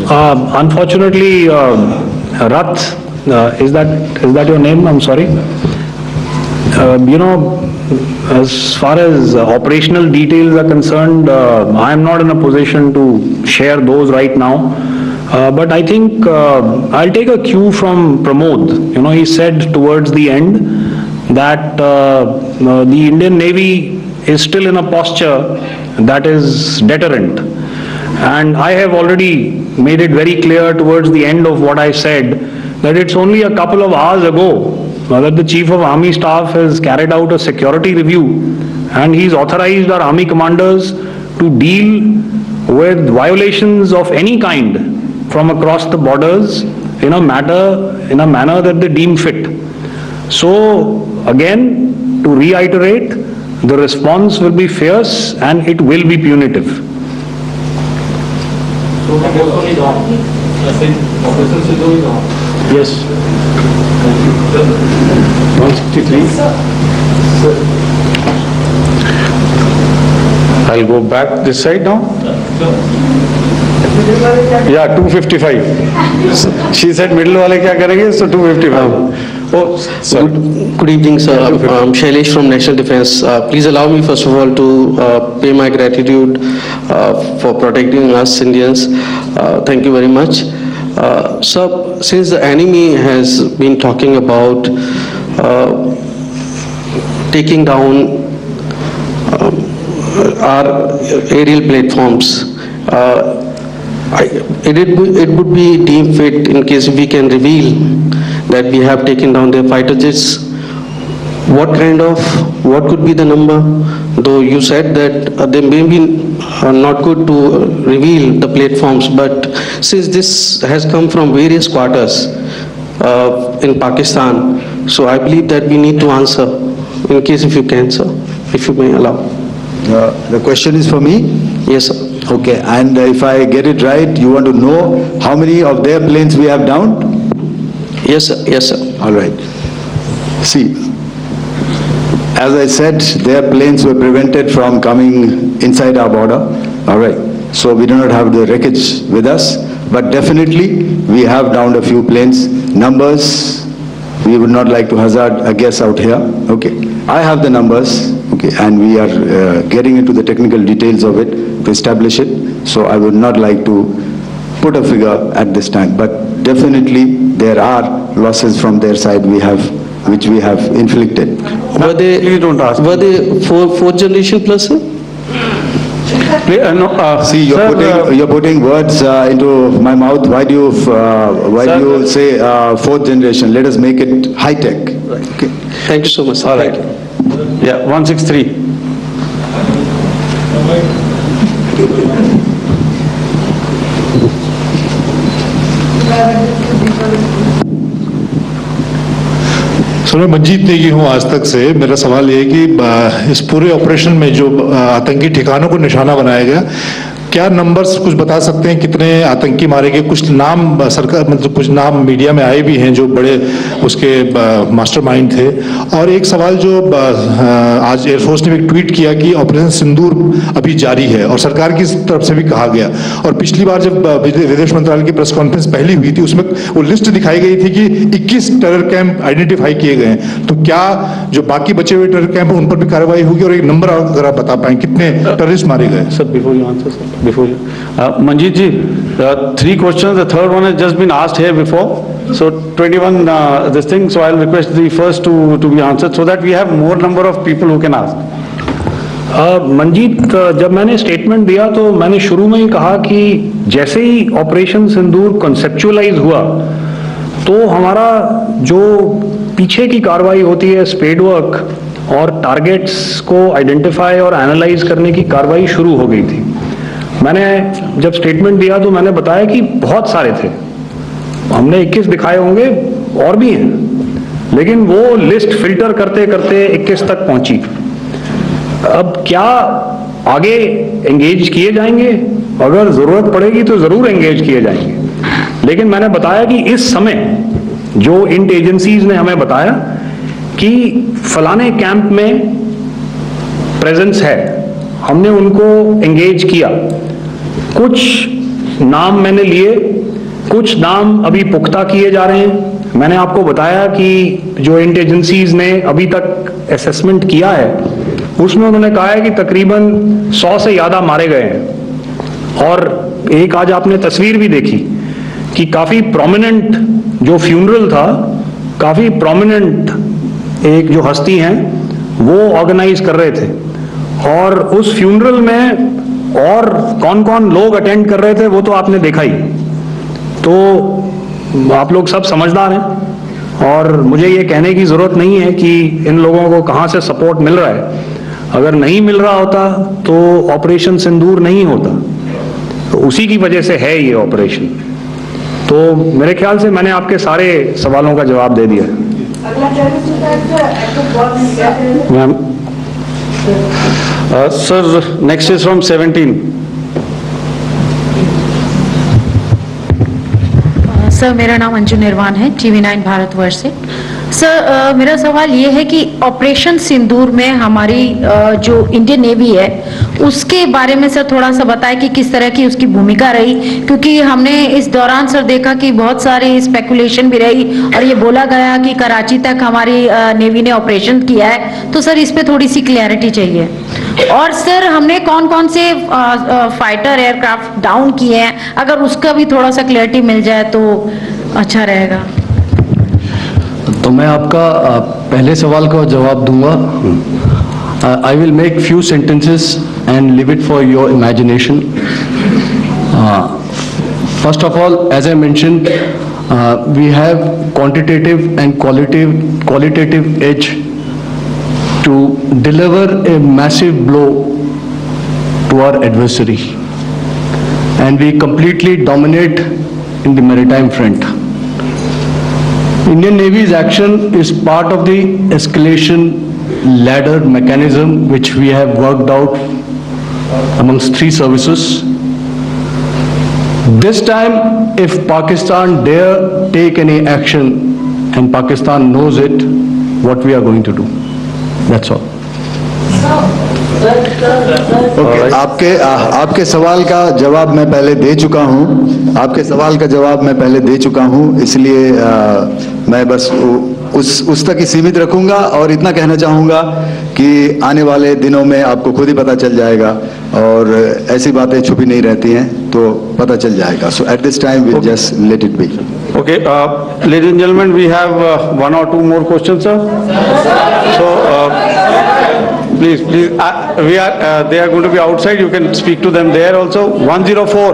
Unfortunately, Rath, is that your name? I'm sorry. As far as operational details are concerned, I am not in a position to share those right now. But I think I'll take a cue from Pramod. He said towards the end that the Indian Navy is still in a posture that is deterrent. And I have already made it very clear towards the end of what I said that it's only a couple of hours ago that the Chief of Army Staff has carried out a security review, and he's authorized our Army commanders to deal with violations of any kind from across the borders in a manner that they deem fit. So again, to reiterate, the response will be fierce and it will be punitive. So Sindoor is on. Operation Sindoor is on. Yes. 163. I'll go back this side now. Yeah, 255. She said middle wale kya karenge, so 255. Oh, sorry. Good evening, sir. I'm Shailesh from National Defense. Please allow me, first of all, to pay my gratitude for protecting us Indians. Thank you very much. Sir, since the enemy has been talking about taking down our aerial platforms, it would be deemed fit in case we can reveal that we have taken down their fighter jets. What could be the number? Though you said that they may be not good to reveal the platforms, but since this has come from various quarters in Pakistan, so I believe that we need to answer, in case if you can, sir, if you may allow. The question is for me? Yes, sir. Okay, and if I get it right, you want to know how many of their planes we have downed? Yes, sir. Yes, sir. All right. See, as I said, their planes were prevented from coming inside our border. All right. So we do not have the wreckage with us, but definitely we have downed a few planes. Numbers, we would not like to hazard a guess out here. Okay. I have the numbers. Okay, and we are getting into the technical details of it to establish it. So I would not like to put a figure at this time, but definitely there are losses from their side which we have inflicted. Were they, please don't ask. Were they fourth generation plus, sir? See, you're putting words into my mouth. Why do you say fourth generation? Let us make it high tech. Okay. Thank you so much, sir. All right. Yeah, 163. Sir मैं मंजीत नेगी हूँ आज तक से। मेरा सवाल ये है कि इस पूरे ऑपरेशन में जो आतंकी ठिकानों को निशाना बनाया गया, क्या नंबर्स कुछ बता सकते हैं कितने आतंकी मारे गए? कुछ नाम सरकार मतलब कुछ नाम मीडिया में आए भी हैं जो बड़े उसके मास्टरमाइंड थे। और एक सवाल जो आज एयरफोर्स ने भी ट्वीट किया कि ऑपरेशन सिंदूर अभी जारी है और सरकार की तरफ से भी कहा गया, और पिछली बार जब विदेश मंत्रालय की प्रेस कॉन्फ्रेंस पहली हुई थी उसमें वो लिस्ट दिखाई गई थी कि 21 टेरर कैंप आइडेंटिफाई किए गए हैं। तो क्या जो बाकी बचे हुए टेरर कैंप उन पर भी कार्रवाई होगी, और एक नंबर अगर आप बता पाएं कितने टेररिस्ट मारे गए? Sir, before you answer, sir, before you, Manjeet ji, 3 questions. The third one has just been asked here before. So 21 this thing. So I'll request the first to be answered so that we have more number of people who can ask. Manjeet, जब मैंने statement दिया तो मैंने शुरू में ही कहा कि जैसे ही ऑपरेशन सिंदूर कॉन्सेप्चुअलाइज हुआ तो हमारा जो पीछे की कार्रवाई होती है, स्पेड वर्क और टारगेट्स को आइडेंटिफाई और एनालाइज करने की कार्रवाई शुरू हो गई थी। मैंने जब स्टेटमेंट दिया तो मैंने बताया कि बहुत सारे थे, हमने 21 दिखाए होंगे और भी हैं, लेकिन वो लिस्ट फिल्टर करते करते 21 तक पहुंची। अब क्या आगे एंगेज किए जाएंगे? अगर जरूरत पड़ेगी तो जरूर एंगेज किए जाएंगे, लेकिन मैंने बताया कि इस समय जो इंट एजेंसीज ने हमें बताया कि फलाने कैंप में प्रेजेंस है, हमने उनको एंगेज किया। कुछ नाम मैंने लिए, कुछ नाम अभी पुख्ता किए जा रहे हैं। मैंने आपको बताया कि जो इंट एजेंसीज ने अभी तक असेसमेंट किया है उसमें उन्होंने कहा है कि तकरीबन 100 से ज्यादा मारे गए हैं। और एक आज आपने तस्वीर भी देखी कि काफी प्रोमिनेंट जो फ्यूनरल था, काफी प्रोमिनेंट एक जो हस्ती हैं वो ऑर्गेनाइज कर रहे थे, और उस फ्यूनरल में और कौन कौन लोग अटेंड कर रहे थे वो तो आपने देखा ही। तो आप लोग सब समझदार हैं और मुझे ये कहने की जरूरत नहीं है कि इन लोगों को कहां से सपोर्ट मिल रहा है। अगर नहीं मिल रहा होता तो ऑपरेशन सिंदूर नहीं होता, तो उसी की वजह से है ये ऑपरेशन। तो मेरे ख्याल से मैंने आपके सारे सवालों का जवाब दे दिया है। Ma'am, sir, next is from 17. Sir, मेरा नाम अंजू निर्वाण है, TV9 भारतवर्ष से। सर, मेरा सवाल ये है कि ऑपरेशन सिंदूर में हमारी जो इंडियन नेवी है उसके बारे में सर थोड़ा सा बताएं कि किस तरह की उसकी भूमिका रही, क्योंकि हमने इस दौरान सर देखा कि बहुत सारी स्पेकुलेशन भी रही और ये बोला गया कि कराची तक हमारी नेवी ने ऑपरेशन किया है। तो सर इस पे थोड़ी सी क्लैरिटी चाहिए। और सर हमने कौन कौन से फाइटर एयरक्राफ्ट डाउन किए हैं, अगर उसका भी थोड़ा सा क्लैरिटी मिल जाए तो अच्छा रहेगा। तो मैं आपका पहले सवाल का जवाब दूंगा। I will make few sentences and leave it for your imagination. First of all, as I mentioned, we have quantitative and qualitative edge to deliver a massive blow to our adversary, and we completely dominate in the maritime front. Indian Navy's action is part of the escalation ladder mechanism which we have worked out amongst 3 services. This time, if Pakistan dare take any action, and Pakistan knows it, what we are going to do. That's all. आपके सवाल का जवाब मैं पहले दे चुका हूं। आपके सवाल का जवाब मैं पहले दे चुका हूं, इसलिए मैं बस उस तक ही सीमित रखूंगा और इतना कहना चाहूंगा कि आने वाले दिनों में आपको खुद ही पता चल जाएगा, और ऐसी बातें छुपी नहीं रहती हैं तो पता चल जाएगा। So at this time we just let it be. Okay, ladies and gentlemen, we have 1 or 2 more questions, sir. So, please, they are going to be outside. You can speak to them there also. 104.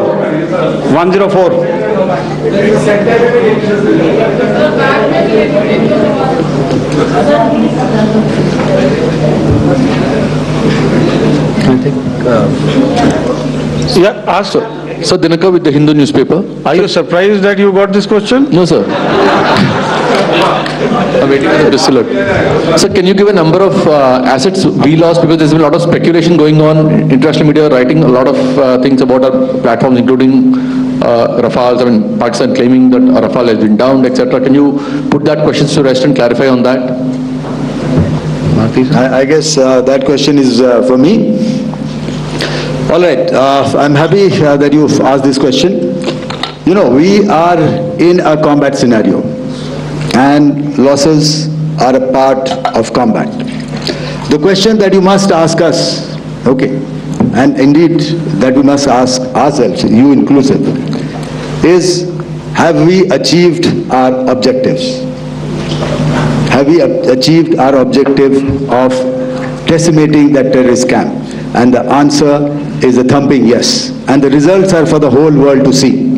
I think. Yeah, ask, sir. Sir, Dinakar with the Hindu newspaper. Are you surprised that you got this question? No, sir. I'm waiting for the Bristol. Sir, can you give a number of assets we lost, because there's been a lot of speculation going on, international media writing a lot of things about our platforms, including Rafales, I mean, Pakistan claiming that Rafale has been downed, etc. Can you put that question to rest and clarify on that? I guess that question is for me. All right, I'm happy that you've asked this question. You know, we are in a combat scenario, and losses are a part of combat. The question that you must ask us, okay, and indeed that we must ask ourselves, you inclusive, is have we achieved our objectives? Have we achieved our objective of decimating that terrorist camp? And the answer is a thumping yes. And the results are for the whole world to see.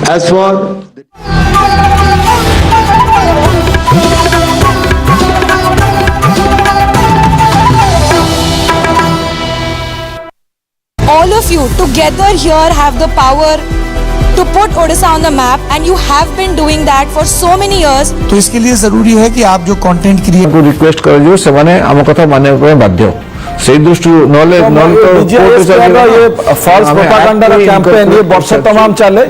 As for all of you together here have the power to put Odisha on the map, and you have been doing that for so many years. तो इसके लिए जरूरी है कि आप जो content create को request कर जो सेमाने आम कथा माने पे बाध्य से दृष्टि नले नन तो ये फॉल्स प्रोपागेंडा कैंपेन ये वर्ष तमाम चले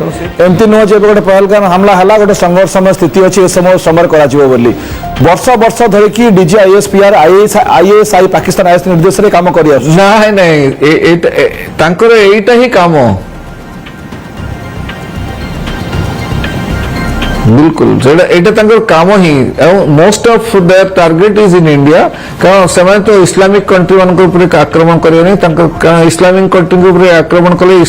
एमती नो जे गोटे पहलगाम हमला हला गोटे संघर्षमय स्थिति अछि ए समय समर करा जिवो बोली वर्ष वर्ष धरि की डीजी आईएसपीआर आईएसआई पाकिस्तान आईएस निर्देश रे काम करिया नहीं ए तांकर एटा ही काम बिल्कुल एटा तांकर काम ही most of their target is in India कारण समय तो इस्लामिक कंट्री मान को ऊपर आक्रमण करियो नहीं तांकर इस्लामिक कंट्री को ऊपर आक्रमण कले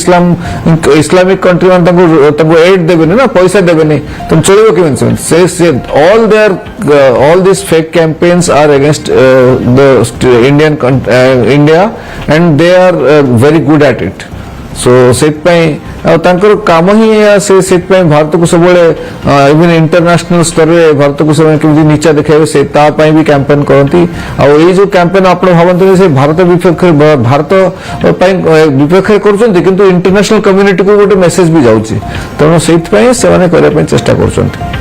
इस्लामिक कंट्री मान तांको एड देबे ना पैसा देबे नहीं तुम चलिबो केन से all these fake campaigns are against the India and they are very good at it. So तांकर काम ही से भारत को सब इवन इंटरनेशनल स्तर रे भारत को सब केमती नीचा देखाइबे से ता पई भी कैंपेन करती आ ए जो कैंपेन आपण भावंत से भारत विपक्ष करछन्ती किंतु इंटरनेशनल कम्युनिटी को गोटे मेसेज भी जाउची तनो सेत पई सेवाने करे पई चेष्टा करछन्ती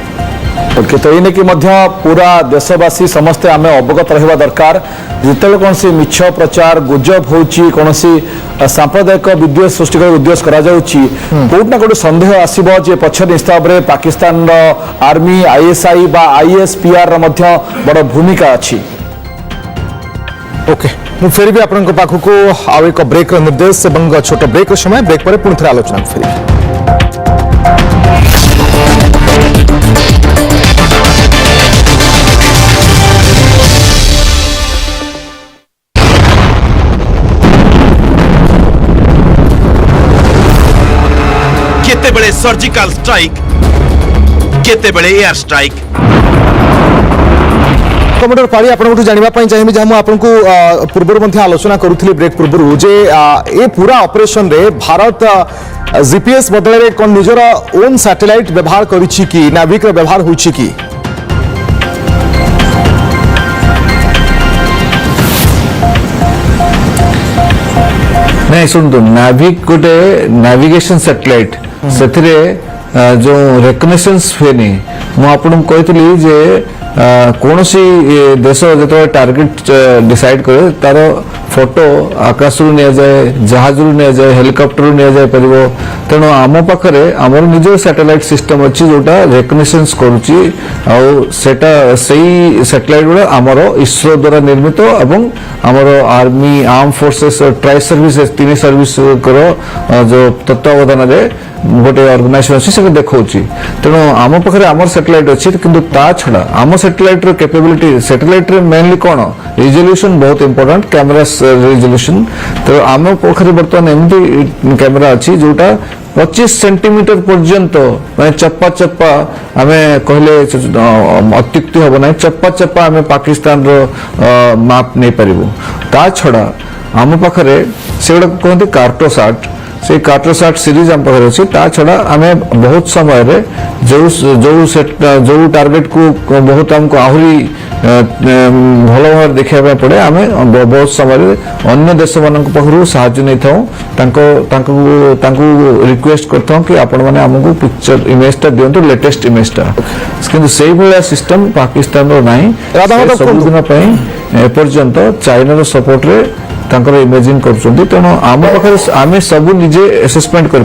ओके तो इने कि मध्य पूरा देशवासी समस्ते आम अवगत रहा दरकार जिते कौन सी मिछ प्रचार गुजब होची कौन सी सांप्रदायिक विद्वेष सृष्टि उद्देश्य करा जाउची कोटना कोट संदेह आसीबो जे पछ निस्ताब रे पाकिस्तान रो आर्मी आईएसआई बा आईएसपीआर रो मध्य बड़ भूमिका अछि ओके मु फेर भी आपन को पाखु को आ एक ब्रेक रो निर्देश एवं छोट ब्रेक रो समय ब्रेक पर पुनः आलोचना फेर केते बेले सर्जिकल स्ट्राइक केते बेले एयर स्ट्राइक कमांडर पाड़ी आपन जानिबा पई चाहिबे जे हम आपन को पूर्व मध्ये आलोचना करूथली ब्रेक पूर्व जे ए पूरा ऑपरेशन रे भारत जीपीएस बदले रे कोन निजर ओन सैटेलाइट व्यवहार करिछि कि नाविक रे व्यवहार होछि कि नहीं सुन तो नाविक गोटे नेविगेशन सैटेलाइट सेथिरे जो रिकग्निशंस फेनी मु आपन कहतली जे कोनोसी देश जतो टार्गेट डिसाइड करे तार फोटो आकाश रु ने जाए जहाज रु ने जाए हेलिकॉप्टर रु ने जाए परिबो तेनो आम पाखरे हमर निजो सैटेलाइट सिस्टम अछि जोटा रिकग्निशंस करूची आ सेटा सही सैटेलाइट गुडा हमरो इसरो द्वारा निर्मित एवं हमरो army arm forces try services तीन सर्विस करो जो तत्वावधान रे गोटे ऑर्गेनाइजेशन अछि से देखौची तेनो आम पाखरे हमर सैटेलाइट अछि किंतु ता छडा आम सैटेलाइट रो कैपेबिलिटी सैटेलाइट रे मेनली कोन रिजोल्यूशन बहुत इंपोर्टेंट कैमरा रिजोल्यूशन तो आम पाखरे बर्तमान एमडी कैमरा अछि जोटा 25 सेंटीमीटर पर्यंत माने चप्पा चप्पा हमें कहले अत्युक्ति होबो नै चप्पा चप्पा हमें पाकिस्तान रो माप नै परिबो ता छडा आम पाखरे सेगडा कहते कार्टोसाट से कार्टरसाट सीरीज आम पाखे अच्छी ता छड़ा आम बहुत समय जो जो टार्गेट को बहुत आमको आहरी भल भाव देखा पड़े आम बहुत समय अन्य देश मान पाखु साहाय्य नहीं रिक्वेस्ट करता कि आपण मैंने आमको पिक्चर इमेजटा दिंतु लेटेस्ट इमेजटा किंतु से भाया सिस्टम पाकिस्तान रो नहीं सब दिन एपर्यंत चाइनार सपोर्ट रे तांकर इमेजिन कर तेणु आम पाखे आम सब निजे एसेसमेंट कर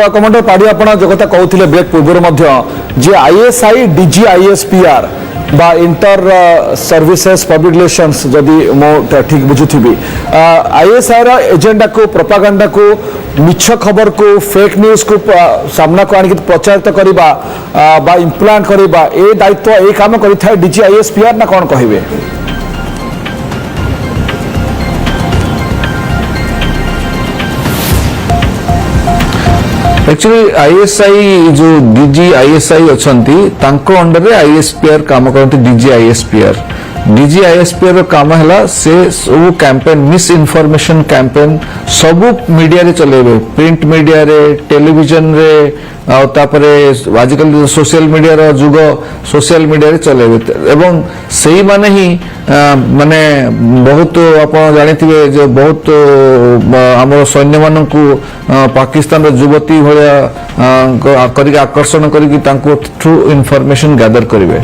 कमांडर पाड़ी आप जो कथा कहते ब्रेक पूर्व आईएसआई डीजीआईएसपीआर बा इंटर सर्विसेस पब्लिक रिलेशंस जदि मो ठीक बुझुथि आईएसआई रा एजेंडा को प्रोपागेंडा को मिछ खबर को फेक न्यूज को सामना को आनिक प्रचारित करबा बा इम्प्लांट करबा ए दायित्व ए काम करिथा डीजीआईएसपीआर ना कोन कहिबे एक्चुअली आईएसआई जो डीजी आईएसआई अच्छी तांको अंडर रे आईएसपीआर काम करते डीजी आईएसपीआर काम है से सब कैंपेन मिस इनफॉरमेशन कैंपेन सब मीडिया रे चलेबे प्रिंट मीडिया रे टेलीविजन रे आजिकल सोशल मीडिया रो जुग सोशल मीडिया रे चलेबे एवं सही माने ही माने बहुत आप जानिथिबे जो बहुत हमर सैन्य मान को पाकिस्तान रो युवती भलिया करिक आकर्षण करिक तांको थ्रू इनफॉरमेशन गैदर करिवे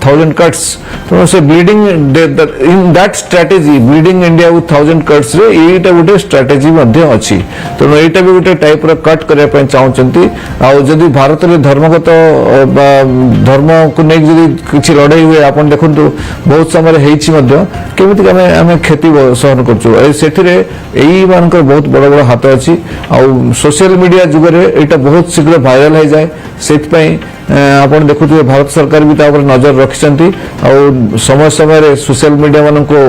1000 cuts तो से bleeding in that strategy bleeding India with 1000 cuts रे एटा गोटे स्ट्रेटजी मध्ये अछि तो एटा भी गोटे टाइप रो कट करिया पय चाहउचंती आ जदि भारत रे धर्मगत धर्म को नै जदि किछि लड़ाई हुए आपण देखंतु बहुत समय हेछि मध्ये केमिति हमें खेती सहन करछु सेठी रे एई मानकर बहुत बड़ बड़ हाथ अछि आ सोशल मीडिया जुग रे एटा बहुत शीघ्र वायरल हो जाए सेठ पय आपण देखुथिबे भारत सरकार भी ता ऊपर नजर रखिसंती और समय समय सोशल मीडिया मान को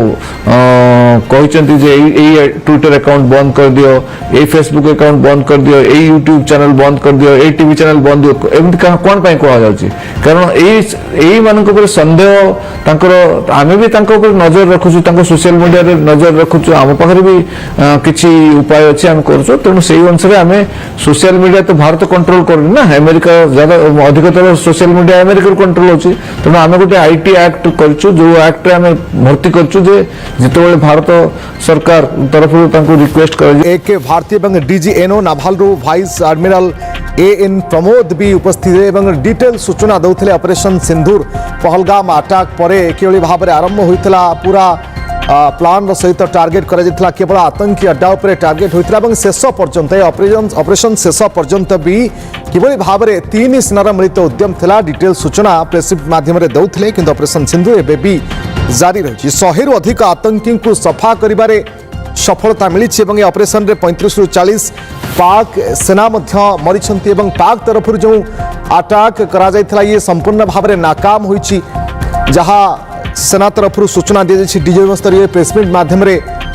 कहते जे ए ट्विटर अकाउंट बंद कर दियो ए फेसबुक अकाउंट बंद कर दियो ए यूट्यूब चैनल बंद कर दियो ए टीवी चैनल बंद दियो एमती कौन पाई कह जाउची कारण एई मान को संदेह तांकर आमे भी तांको ऊपर नजर रखुछु तांको सोशल मीडिया रे नजर रखुछु आम पाखरे भी किछि उपाय अछि हम करछु तेणु सेही अनुसार आमे सोशल मीडिया तो भारत कंट्रोल करनी ना अमेरिका ज्यादा अधिकतर सोशल मीडिया अमेरिका कंट्रोल होची तेणु आमे गोटे आईटी एक्ट करछु जो एक्ट रे आमे भर्ती करछु जे जितबेले भारत सरकार तरफ तांको रिक्वेस्ट कर एक भारतीय एवं डीजीएनओ नाभाल रो वाइस एडमिरल एएन प्रमोद भी उपस्थित एवं डिटेल सूचना दौथिले ऑपरेशन सिंदूर पहलगाम अटैक परे केवली भाव आरंभ होइतला पूरा प्लान सहित टार्गेट करा केवल आतंकी अड्डा उपर टार्गेट होता है शेष पर्यंत ऑपरेशन शेष पर्यंत भी किभली भाव में 3 सेनार मिलित उद्यम थिला डिटेल सूचना प्रेस माध्यम दौथिले किंतु ऑपरेशन सिंधु एबे भी जारी रही 100 रु अधिक आतंकी को सफा करिबारे सफलता मिली ऑपरेशन रे 35 रु 40 पाक सेना मरी पाक तरफ जो अटैक करा जायथिला ये संपूर्ण भाव में नाकाम होइछि जहां सेना तरफ सूचना दी जाइए डीजीएमओ स्तरीय प्रेसमिट माध्यम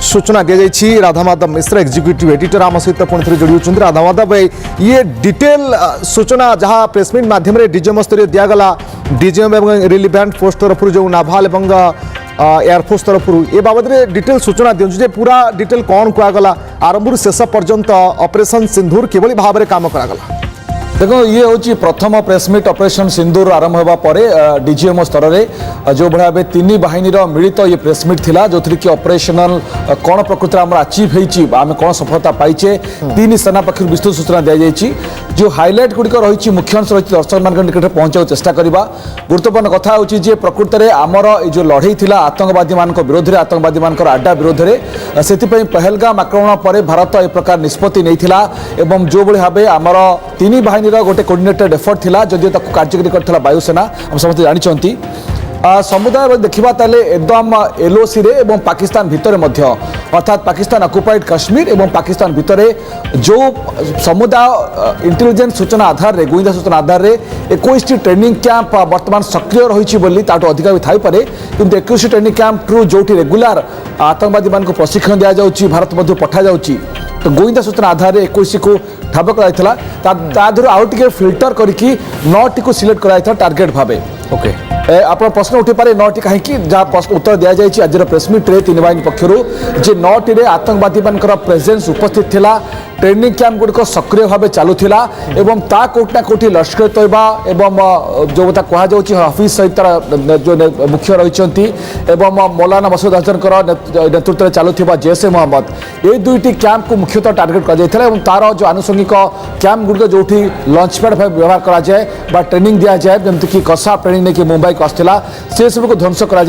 सूचना दी जाइए राधामाधव मिश्र एग्जीक्यूटिव एडिटर आम सहित पुणी जोड़ी होती राधामाधव ये डिटेल सूचना जहां प्रेसमिट माध्यम डीजीएमओ स्तरीय दिगला डीजीएम एवं रिलिवेंट फोर्स तरफ जो नाभाल एवं एयरफोर्स तरफ ए बाबद में डिटेल सूचना दिखाँ पूरा डिटेल कौन कहगला आरंभ शेष पर्यंत ऑपरेशन सिंदूर किभली भाव में काम करागला देखो ये हूँ प्रथम प्रेसमिट ऑपरेशन सिंदूर आरंभ होगा परे डीजीएमओ स्तर में जो भाया भाई 3 बाहिनी मिलित ये प्रेसमिट थिला जो थी कि ऑपरेशनल कौन प्रकृति आम अचीव होमें कौन सफलता पाइचे 3 सेना पक्ष विस्तृत सूचना दी जाइए जो हाइलाइट गुड़िक रही मुख्य अंश रही दर्शक मान निकट में पहुँचा चेष्टा करवा गुरुत्वपूर्ण कथा हूँ प्रकृत में आमर ये लड़ई थी आतंकवादी मान विरोध में आतंकवादी मान अड्डा विरोध में से पहलगाम आक्रमण पर भारत ए प्रकार निष्पत्ति नहीं एवं जो भाव आमर 3 बाहिनी गोटे कोऑर्डिनेटेड एफर्ट थिला जदियो ताको कार्यकारी करथिला वायुसेना हम समस्त जानिछंती समुदाय देखा ताले एकदम एलओसी रे एवं पाकिस्तान भितर मध्य अर्थात पाकिस्तान ऑक्युपाइड कश्मीर एवं पाकिस्तान भितर जो समुदाय इंटेलिजेंस सूचना आधार रे गुइंदा सूचना आधार रे 21 ट्रेनिंग कैंप वर्तमान सक्रिय रही बोली ताठो अधिक भी थाई पारे किंतु 21 ट्रेनिंग कैंप ट्रू जोटी रेगुलर आतंकवादी मान को प्रशिक्षण दिया जाउची भारत मध्य पठा जाउची तो गोइंदा सूचना आधार में 21 को ठाब कर आउ टे फिल्टर करके 9 टी को सिलेक्ट कर टार्गेट भावे ओके आप प्रश्न उठी पारे 9टी कहीं जहाँ उत्तर दि जाए आज प्रेसमिट्रे 3 बाहिनी पक्षर जे 9टी आतंकवादी मान प्रेजेन्स उपस्थित थिला ट्रेनिंग कैंप गुड़िक सक्रिय भाव चलुला एवं ता कोटी ना कोटी लश्कर तैयबा एवं जो कथा कहुच्छी हफिज सहित जो मुख्य रही मौलाना मसूद अजहर नेतृत्व में चलुवा जैश ए मोहम्मद ये 2टी कैंप को मुख्यतः टार्गेट कर तार जो आनुषंगिक कैंप गुड़िक जो लंच पैड व्यवहार कराए ट्रेनिंग दि जाए जमीक कसाब ट्रेनिंग नहीं मुंबई को आसाला से सब को ध्वंस कर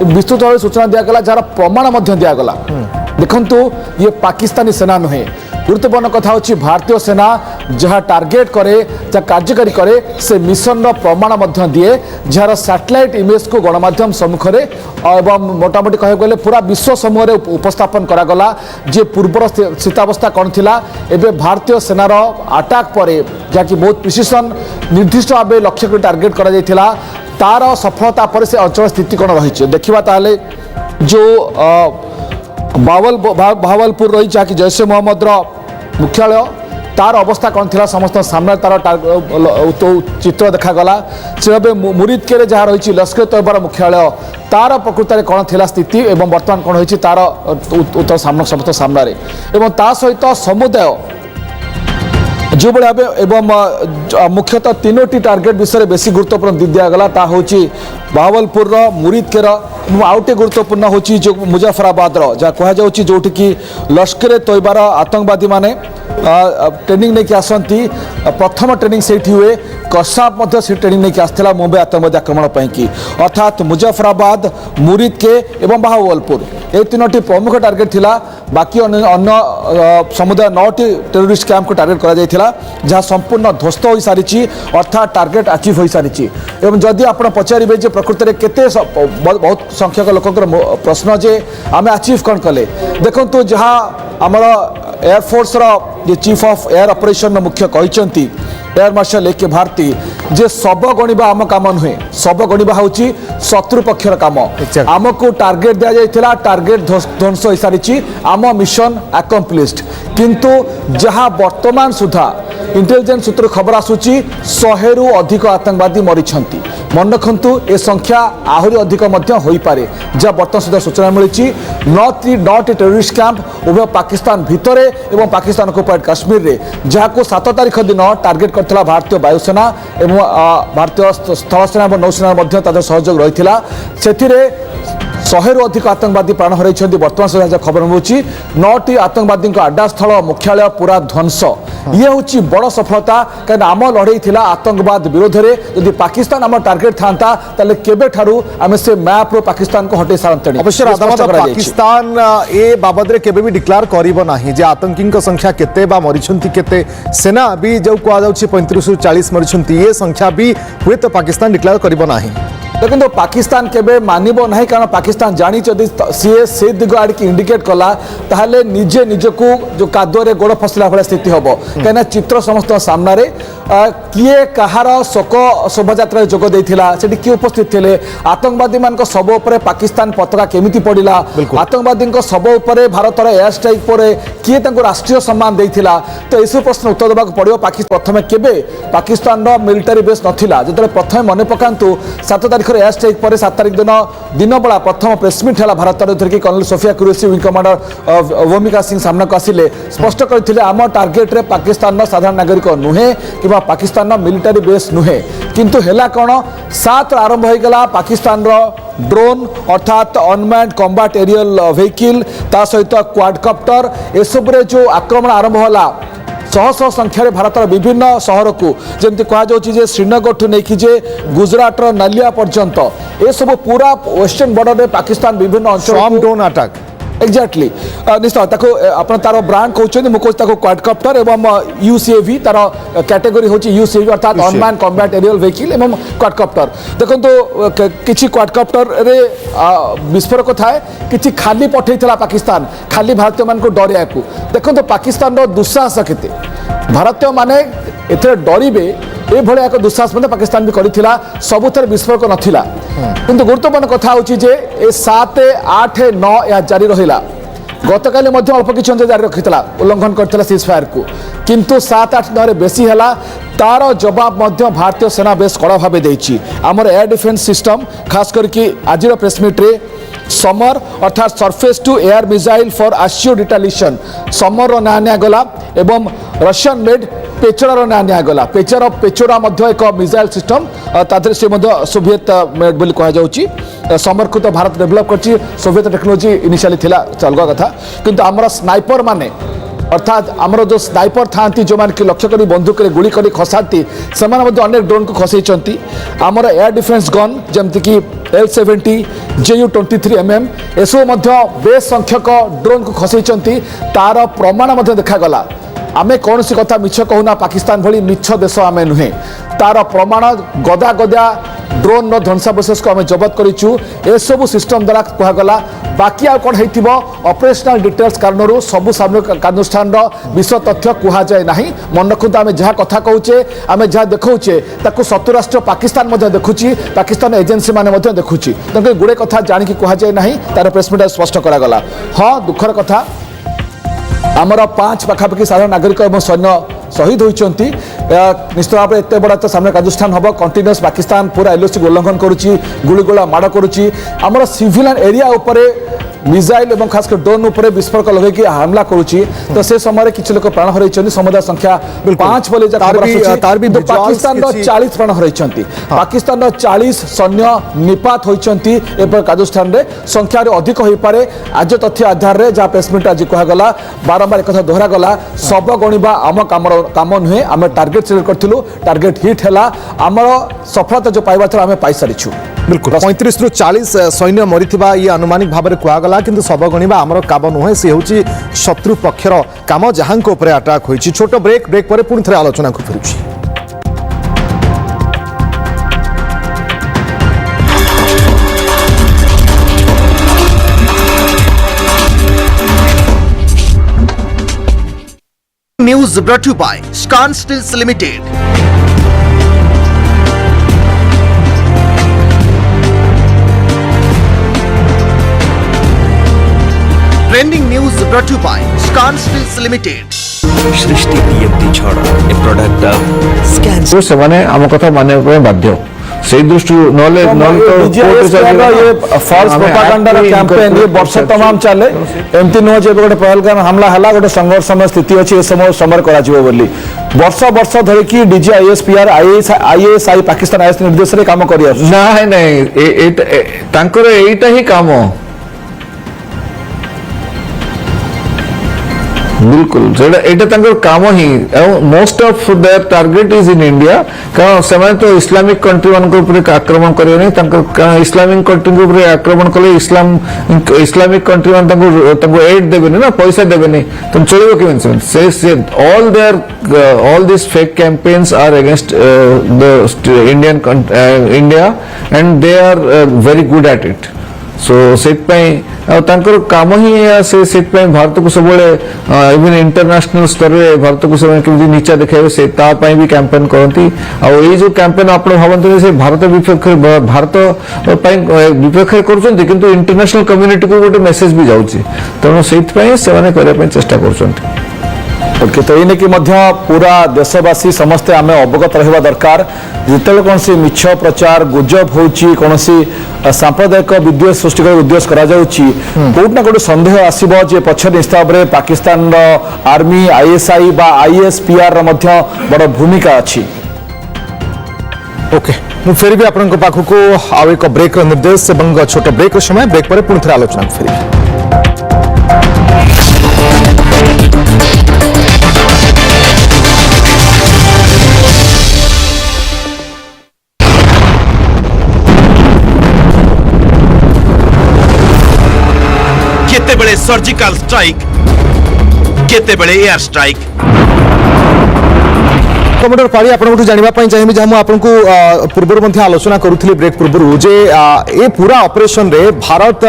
विस्तृत भाव सूचना दिगला जार प्रमाण दिगला देखु ये पाकिस्तानी सेना नुहे गुरुत्वपूर्ण कथा होची भारतीय सेना जहाँ टार्गेट करे जहाँ कार्यकारी करे से मिशन प्रमाण दिए जार सैटेलाइट इमेज को गणमाध्यम सम्मुखें एवं मोटामोटी कह गले पूरा विश्व समूह उपस्थापन करागला जे पूर्वर स्थितावस्था कौन थिला एबे भारतीय सेनार अटैक पर जहाँकि बहुत प्रिसिशन निर्दिष्ट भाव लक्ष्य को टार्गेट करा जायथिला तार सफलता पर से अंचल स्थिति कौन रही देखा ताले जो भावलपुर रही जहाँकि जैश ए मोहम्मद मुख्यालय तार अवस्था कौन थी समस्त सामने तार चित्र देखागला से भाव मुरीदके जहाँ रही लश्कर तैयबार मुख्यालय तार प्रकृत में कौन थी स्थिति एवं बर्तमान कौन होती तार उत्तर समस्त सामने एवं ता सहित समुदाय जो भाव एवं मुख्यतः 3टी टार्गेट विषय बेसी गुरुत्वपूर्ण दिगला ता हूँ भावलपुर मुरीदकेर आउटे गुरुत्वपूर्ण हूँ जो मुजफ्फराबाद जहाँ कहुच्छी जोटि कि लश्कर तैयबार आतंकवादी माने ट्रेनिंग नहीं आसती प्रथम ट्रेनिंग से हुए कसाब से ट्रेनिंग नहीं आसाला मुंबई आतंकवादी आक्रमण की अर्थात मुजफ्फराबाद मुरीदके एवं भावलपुर ये 3टी प्रमुख टार्गेट थिला बाकी अन्य समुदाय 9टी टेरोरिस्ट कैंप को टार्गेट करा जायथिला जहाँ संपूर्ण ध्वस्त हो सारी अर्थात टार्गेट अचीव हो सारी एवं जदि आप पचारे जे प्रकृत में केते बहुत संख्यक लोक प्रश्न जे आम अचीव कौन कले देखु जहाँ आमर एयरफोर्स रो चीफ ऑफ एयर ऑपरेशन मुख्य कहते एयर मार्शल ए के भारती जे शब गणिबा आम काम नुहे शब गणिबा हूँ शत्रु पक्षर काम आमको टार्गेट दि जाइथिला टार्गेट ध्वंस हो सारी आम मिशन अकम्प्लिश्ड किंतु जहाँ वर्तमान सुधा इंटेलिजेंस सूत्र खबर आसूची 100 रु अधिक आतंकवादी मरीछंती मन रखु ए संख्या आहरी अधिक हो पारे जहाँ बर्तमान सुधा सूचना मिली 9टी टेरोरिस्ट कैंप उभय पाकिस्तान भितर एवं पाकिस्तान ऑक्युपाइड काश्मीर रे जहाँ को 7 तारीख दिन टार्गेट करथिला भारतीय वायुसेना एवं भारतीय स्थलसेना और नौसेना सहयोग रही 100 रु अधिक आतंकवादी प्राण हर बर्तमान सुधा खबर मिलूँ 9टी आतंकवादी आड्डा स्थल मुख्यालय पूरा ध्वंस ये हूँ बड़ सफलता कहीं आम लड़ई थी आतंकवाद विरोध में यदि पाकिस्तान आम टार्गेट था केबे ठारू आम से मैप रो पाकिस्तान को हटे सारते अवश्य पाकिस्तान ए बाबद केबे भी डिक्लेयर करिबो नाही जे आतंकी संख्या केते बा मरिछंती केते सेना भी जो कह 35 रु 40 मरिछंती ये संख्या भी हुए तो पाकिस्तान डिक्लेयर करिबो नाही देखो पाकिस्तान केबे मानिबो नहीं कारण पाकिस्तान जानी सी से दिग आड़ की इंडिकेट कला ताहले निजे निजको जो कादुरे गोड़ फसला भाई स्थिति हम कहीं चित्र समस्त सामने किए कहार शोक शोभायात्रा जोग देता से किए उपस्थित थे आतंकवादी मान शव उपर पाकिस्तान पताका केमिति पड़ा आतंकवादी शव उपर भारत एयर स्ट्राइक पर किए राष्ट्रीय सम्मान देता तो यह प्रश्न उत्तर देवाक पड़ो प्रथम केबे पाकिस्तान मिलिटारी बेस नाला जो प्रथम मन पकातु 7 तारीख एयर स्ट्राइक पर 7 तारीख दिन बेला प्रथम प्रेसमिट है भारत की colonel Sofia Qureshi wing commander Bhumika Singh सामना को आसिले स्पष्ट करते आम टार्गेट रे पाकिस्तान साधारण नागरिक नुहे कि पाकिस्तान मिलिटारी बेस नुहे किंतु हेला कौन 7 आरंभ होगा पाकिस्तान ड्रोन अर्थात अनमैन्ड कॉम्बैट एरियल व्हीकल ता सहित क्वाडकप्टर एसबुरे जो आक्रमण आरंभ होला शह शह संख्यार भारतर विभिन्न सहर को जमी कहुच्छे श्रीनगर ठू नहीं जे गुजरात नालिया पर्यंत ये सब पूरा वेस्टर्न बॉर्डर में पाकिस्तान विभिन्न अंचल ड्रोन अटैक एक्जाक्टली निश्चित आप तार ब्रांड कहते मुझे क्वाडकप्टर एवं यूसीएवी तार कैटेगरी हूँ यूसीएवी अर्थात अनमैन कॉम्बैट एरियल व्हीकल एवं क्वाडकप्टर देखो किसी क्वाडकप्टर रे विस्फोरक थाए कि खाली पठेला पाकिस्तान खाली भारतीय मान को डरिया को देखो पाकिस्तान दुस्साहस केते भारतीय माने एथे डरिबे ये भाई एक दुस्साहस पाकिस्तान भी करथिला सबुथर विस्फोरक नथिला किंतु गुरुत्वपूर्ण कथा होची जे ए 7 8 9 या जारी रहिला गतकाली अल्प किसी जारी रखी उल्लंघन करथिला सीज फायर को किंतु 7 8 9 बेसी है तार जवाब मध्य भारतीय सेना बेस कड़ा भाव देछि आमर एयर डिफेंस सिस्टम खास करके आज प्रेस मीट रे समर अर्थात surface to air missile for assured retaliation SAMAR ना निगला एवं रशियन मेड पेचोरार ना निगला पेचोरा एक मिसाइल सिस्टम तादरे से सोवियत मेड बोली कह जाउची समर को तो भारत डेभलप करछि सोवियत टेक्नोलॉजी इनिशियली थिला अलग कथा किंतु आमर स्नाइपर माने अर्थात आमर जो स्नाइपर था जो मैंने कि लक्ष्य कर बंदूक गुली कर खसाती से अनेक ड्रोन को खसई आमर एयर डिफेंस गन जमती कि L-70 JU-23mm एसबू बेस संख्यक ड्रोन को खसई तार प्रमाण देखागला आमे कौन सी कथा मिछ कहूना पाकिस्तान भली मिछ देश आमे नुहे तार प्रमाण गदा गदा ड्रोन ध्वंसावशेष को आम जबत करूँ एसबू सिस्टम द्वारा कहगला बाकी आ कौन हो ऑपरेशनल डिटेल्स कारण सबू कार्यानुष्ठान विषय तथ्य कहुए ना मन रखु आम जहाँ कथा कहूचे आम जहाँ देखुचे शत्रु राष्ट्र पाकिस्तान देखुची पाकिस्तान एजेन्सी मैंने देखुची तेणुक गुड़े कथा जाणिकी कहुए ना तार प्रेसमिट स्पष्ट करागला हाँ दुखर कथा आमर 5 पाखापाखि साधारण नागरिक और सैन्य शहीद होती निश्चित भाव में एत बड़ा तो सामने कार्यानुष्ठान हम कंटिन्यूअस पाकिस्तान पूरा एलओसी उल्लंघन करुच्ची गुड़गोला माड़ करुच्ची आमर सिविलियन एरिया उपरे मिसाइल और खास कर ड्रोन उपर विस्फोरक लगे हमला करुच्ची तो से समय किसी लोक प्राण हर समुदाय संख्या 5 बोले पाकिस्तान 40 प्राण हर पाकिस्तान 40 सैन्य निपात होती कार्यानुष्ठान संख्यार अधिक हो पारे आज तथ्य आधार में जहाँ प्रेसमिट आज कहगला बारंबार एक दोहरागला शब गणिबा आम काम नुहे आम टार्गेट सिलेक्ट करूँ टार्गेट हिट है आमर सफलता जो पाइबा आम पाई सारी बिल्कुल 35 रु 40 सैन्य मरीथिबा ये अनुमानिक भाव में कहगला किंतु शब गणिबा आमर काम नुहे सी हूँ शत्रु पक्षर काम जहाँ अटाक होती छोट ब्रेक पर पुणी थे आलोचना को फिर News brought to you by Scan Steels Limited. Trending news brought to you by Scan Steels Limited. Srishti PMT छड़ा a product of Scan. तो सेमाने आम कथा माने को बाध्य से दृष्टि नले ये फॉल्स प्रोपागेंडा कैंपेन ये वर्ष तमाम चले एमती नुह जे गोटे पहलगाम हमला हला गोटे संघर्षमय स्थिति अछि ए समय समर करा जिवो बोली वर्ष वर्ष धरि कि डीजी ISPR IASI पाकिस्तान आईएस निर्देश रे काम करिया नहीं तांकर एटा ही काम बिल्कुल एटा काम ही most of their target is in India कारण से तो इस्लामिक कंट्री मान आक्रमण करें इस्लामिक कंट्री आक्रमण कले इस्लामिक कंट्री मान एड देवे ना पैसा देवे तुम चलो कि all this fake campaigns are against the India and they are very good at it so काम ही से भारत को सब इवन इंटरनेशनल स्तर में भारत को सब केमती नीचा देखाइबे से भी कैंपेन करती आई जो कैंपेन आप भावते से भारत विपक्ष कर किंतु इंटरनेशनल कम्युनिटी को गोटे मेसेज भी जाउची तेणु से चेष्टा कर ओके तो ये कि पूरा देशवासी समस्ते आम अवगत रहा दरकार जिते कौन सी मिछ प्रचार गुजब होची कौन सी सांप्रदायिक विद्वेष सृष्टि उद्देश्य करा कौट ना कौट सन्देह आसब जे पछे निश्चित भाव में पाकिस्तान आर्मी ISI बा ISPR बड़ भूमिका अच्छी ओके मु फेर भी आपन पाखक आउ एक ब्रेक निर्देश और छोट ब्रेक समय ब्रेक पर पुणी थे आलोचना फेर केतेबेले सर्जिकल स्ट्राइक केतेबेले एयर स्ट्राइक कमेंटर पाड़ी आपको जानवा चाहिए जहाँ आपको पूर्व आलोचना करूली ब्रेक पूर्व जे ये पूरा ऑपरेशन रे भारत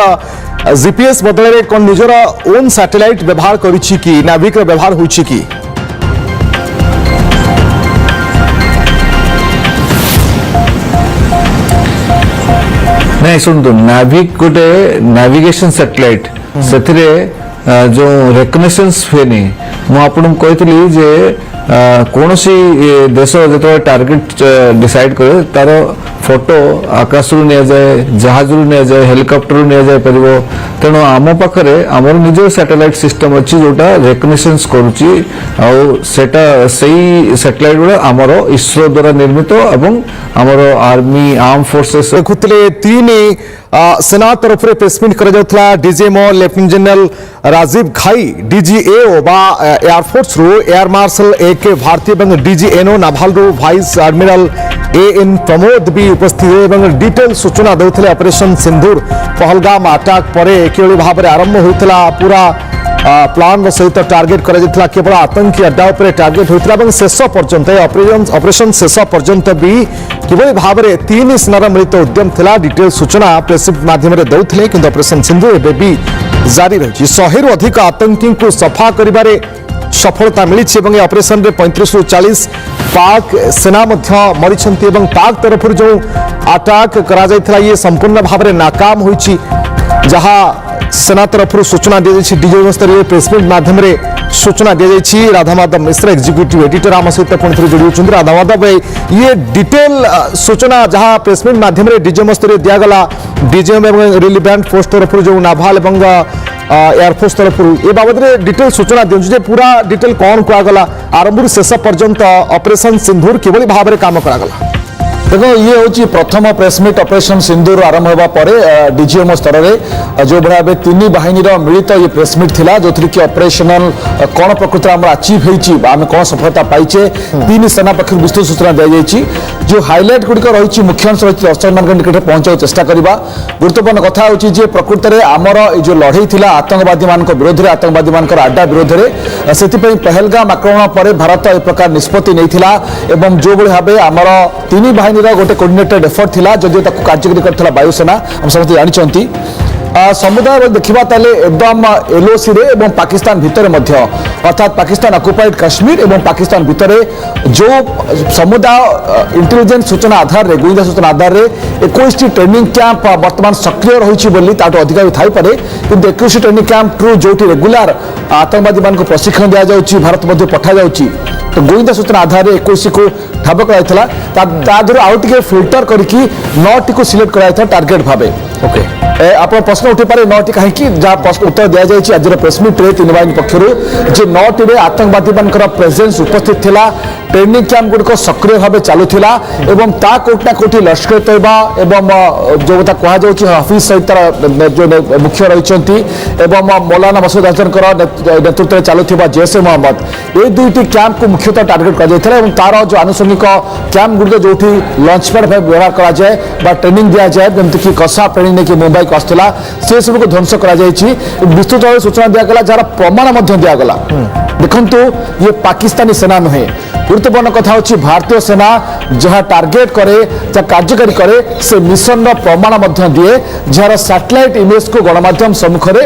GPS बदल कौन निजर ओन सैटेलाइट व्यवहार करी कि नाविक व्यवहार होची कि नहीं सुनतु नाविक गोटे नेविगेशन सैटेलाइट से जो रेकनेसेंस हुए ମୁଁ ଆପଣଙ୍କୁ କହିଥିଲି ଯେ କୌଣସି ଦେଶ ଯେତେବେଳେ ଟାର୍ଗେଟ ଡିସାଇଡ୍ କରେ ତାର ଫଟୋ ଆକାଶରୁ ନିଆଯାଏ, ଜାହାଜରୁ ନିଆଯାଏ, ହେଲିକପ୍ଟରରୁ ନିଆଯାଇ ପାରିବ। ତେଣୁ ଆମ ପାଖରେ ଆମର ନିଜର ସ୍ୟାଟେଲାଇଟ୍ ସିଷ୍ଟମ ଅଛି ଯୋଉଟା ରେକଗ୍ନିସନ୍ସ କରୁଛି ଆଉ ସେଟା ସେଇ ସ୍ୟାଟେଲାଇଟ୍ ଗୁଡ଼ା ଆମର ଇସ୍ରୋ ଦ୍ୱାରା ନିର୍ମିତ ଏବଂ ଆମର ଆର୍ମି ଆର୍ମ ଫୋର୍सेस ଦେଖୁଥିଲେ ତିନି सेना तरफ प्रेसमिट कर डीजीएमओ लेफ्टिनेंट जनरल राजीव खाई डीजीएओ बा एयरफोर्स रु एयर मार्शल AK भारती और डीजीएनओ नाभाल रु वाइस एडमिरल AN प्रमोद भी उपस्थित डिटेल सूचना देते ऑपरेशन सिंदूर पहलगाम अटैक पर किभली भाव में आरंभ होता पूरा प्लान सहित टार्गेट करा केवल आतंकी अड्डा उपर टार्गेट होता शेष पर्यंत ऑपरेशन शेष पर्यंत भी किभली भाव में तीन सेनार मिलित उद्यम थिला डिटेल सूचना प्रेस माध्यम दौले कि ऑपरेशन सिंधु एवं भी जारी रही 100 रु अधिक आतंकी को सफा करिबारे सफलता मिली ऑपरेशन रे 35 रु 40 पाक सेना मरी पाक तरफ जो अटैक करा ये संपूर्ण भाव में नाकाम होइछि जहां सेना तरफ सूचना दी जाइए डीजीएमओ स्तरीय प्रेसमिट माध्यम सूचना दी जाइए। राधामाधव मिश्र एग्जीक्यूटिव एडिटर आम सहित पुणी जोड़ी होती राधामाधव ये डिटेल सूचना जहां प्रेसमिट माध्यम डीजीएमओ स्तरीय दिगला डीजीएम और रिलिवेंट फोर्स तरफ जो नाभाल और एयरफोर्स तरफ ए बाबद डिटेल सूचना दिखाई पूरा डिटेल कौन कहगला आरंभ शेष पर्यंत ऑपरेशन सिंदूर किभली भाव में काम करागला। देखो ये हूँ प्रथम प्रेसमिट ऑपरेशन सिंदूर आरंभ होगा पर डीजीएमओ स्तर में जो भाव तीन बाहिनी मिलित ये प्रेसमिट थिला जो थी कि ऑपरेशनल कौन प्रकृति में अचीव होमें कौन सफलता पाइचे तीन सेना पक्ष विस्तृत सूचना दी जाइए जो हाइलाइट गुड़िक रही मुख्यांश रही दर्शक मान निकट पहुंचा चेष्टा करवा गुरुत्वपूर्ण कथा हूँ प्रकृत में आमर जो लड़ई थी आतंकवादी मान विरोध में आतंकवादी मान अड्डा विरोध में से पहलगाम आक्रमण पर भारत एक प्रकार निष्पत्ति नहीं जो भाव आमर तीन बाहिनी गोटे कोऑर्डिनेटेड एफर्ट थिला जदि ताकू कार्यकारी करथिला वायुसेना हम समस्त जानिचंती समुदाय देखा एकदम एलओसी रे एवं पाकिस्तान भितर मध्य अर्थात पाकिस्तान ऑक्युपाइड काश्मीर एवं पाकिस्तान भितर जो समुदाय इंटेलिजेंस सूचना आधार रे गुइंदा सूचना आधार रे 21 ट्रेनिंग कैंप वर्तमान सक्रिय रही बोली ताठू अधिक भी थाई पारे किंतु 21 ट्रेनिंग कैंप ट्रू जो रेगुलर आतंकवादी मान को प्रशिक्षण दिया जाउची भारत मध्य पठा जाउची तो गुइंदा सूचना आधार रे 21 को ठाब कराइथला तादर आउट के फिल्टर करके 9 को सिलेक्ट कराइथला टारगेट भाबे ओके आप प्रश्न उठी पारे 9 कहीं जहाँ उत्तर दि जाए आज प्रेसमिट रे तीन बाहिनी पक्षर जे 9 आतंकवादी मान प्रेजेंस उपस्थित थिला ट्रेनिंग कैंप गुड़िक सक्रिय भाव चलुला एवं ता कोटना कोटी लश्कर तैयबा एवं जो कथा कहुच्छी हफिज सहित जो मुख्य रही मौलाना मसूद अजहर नेतृत्व में चलुवा जैश मोहम्मद ये दुईटी कैंप को मुख्यतः टार्गेट कर तार जो आनुषंगिक कैंप गुड़िक जो लंच पैड भाव व्यवहार कराए ट्रेनिंग दि जाए जमीक कसा ट्रेनिंग नहीं मुंबई को आसला से सब को ध्वंस कर विस्तृत भाव सूचना दिगला जार प्रमाण दिगला देखु ये पाकिस्तानी सेना नुहे गुरुत्वपूर्ण कथा हूँ भारतीय सेना जहाँ टार्गेट करे जहाँ कार्यकारी करे से मिशन प्रमाण दिए जार सैटेलाइट इमेज को गणमाध्यम सम्मुख में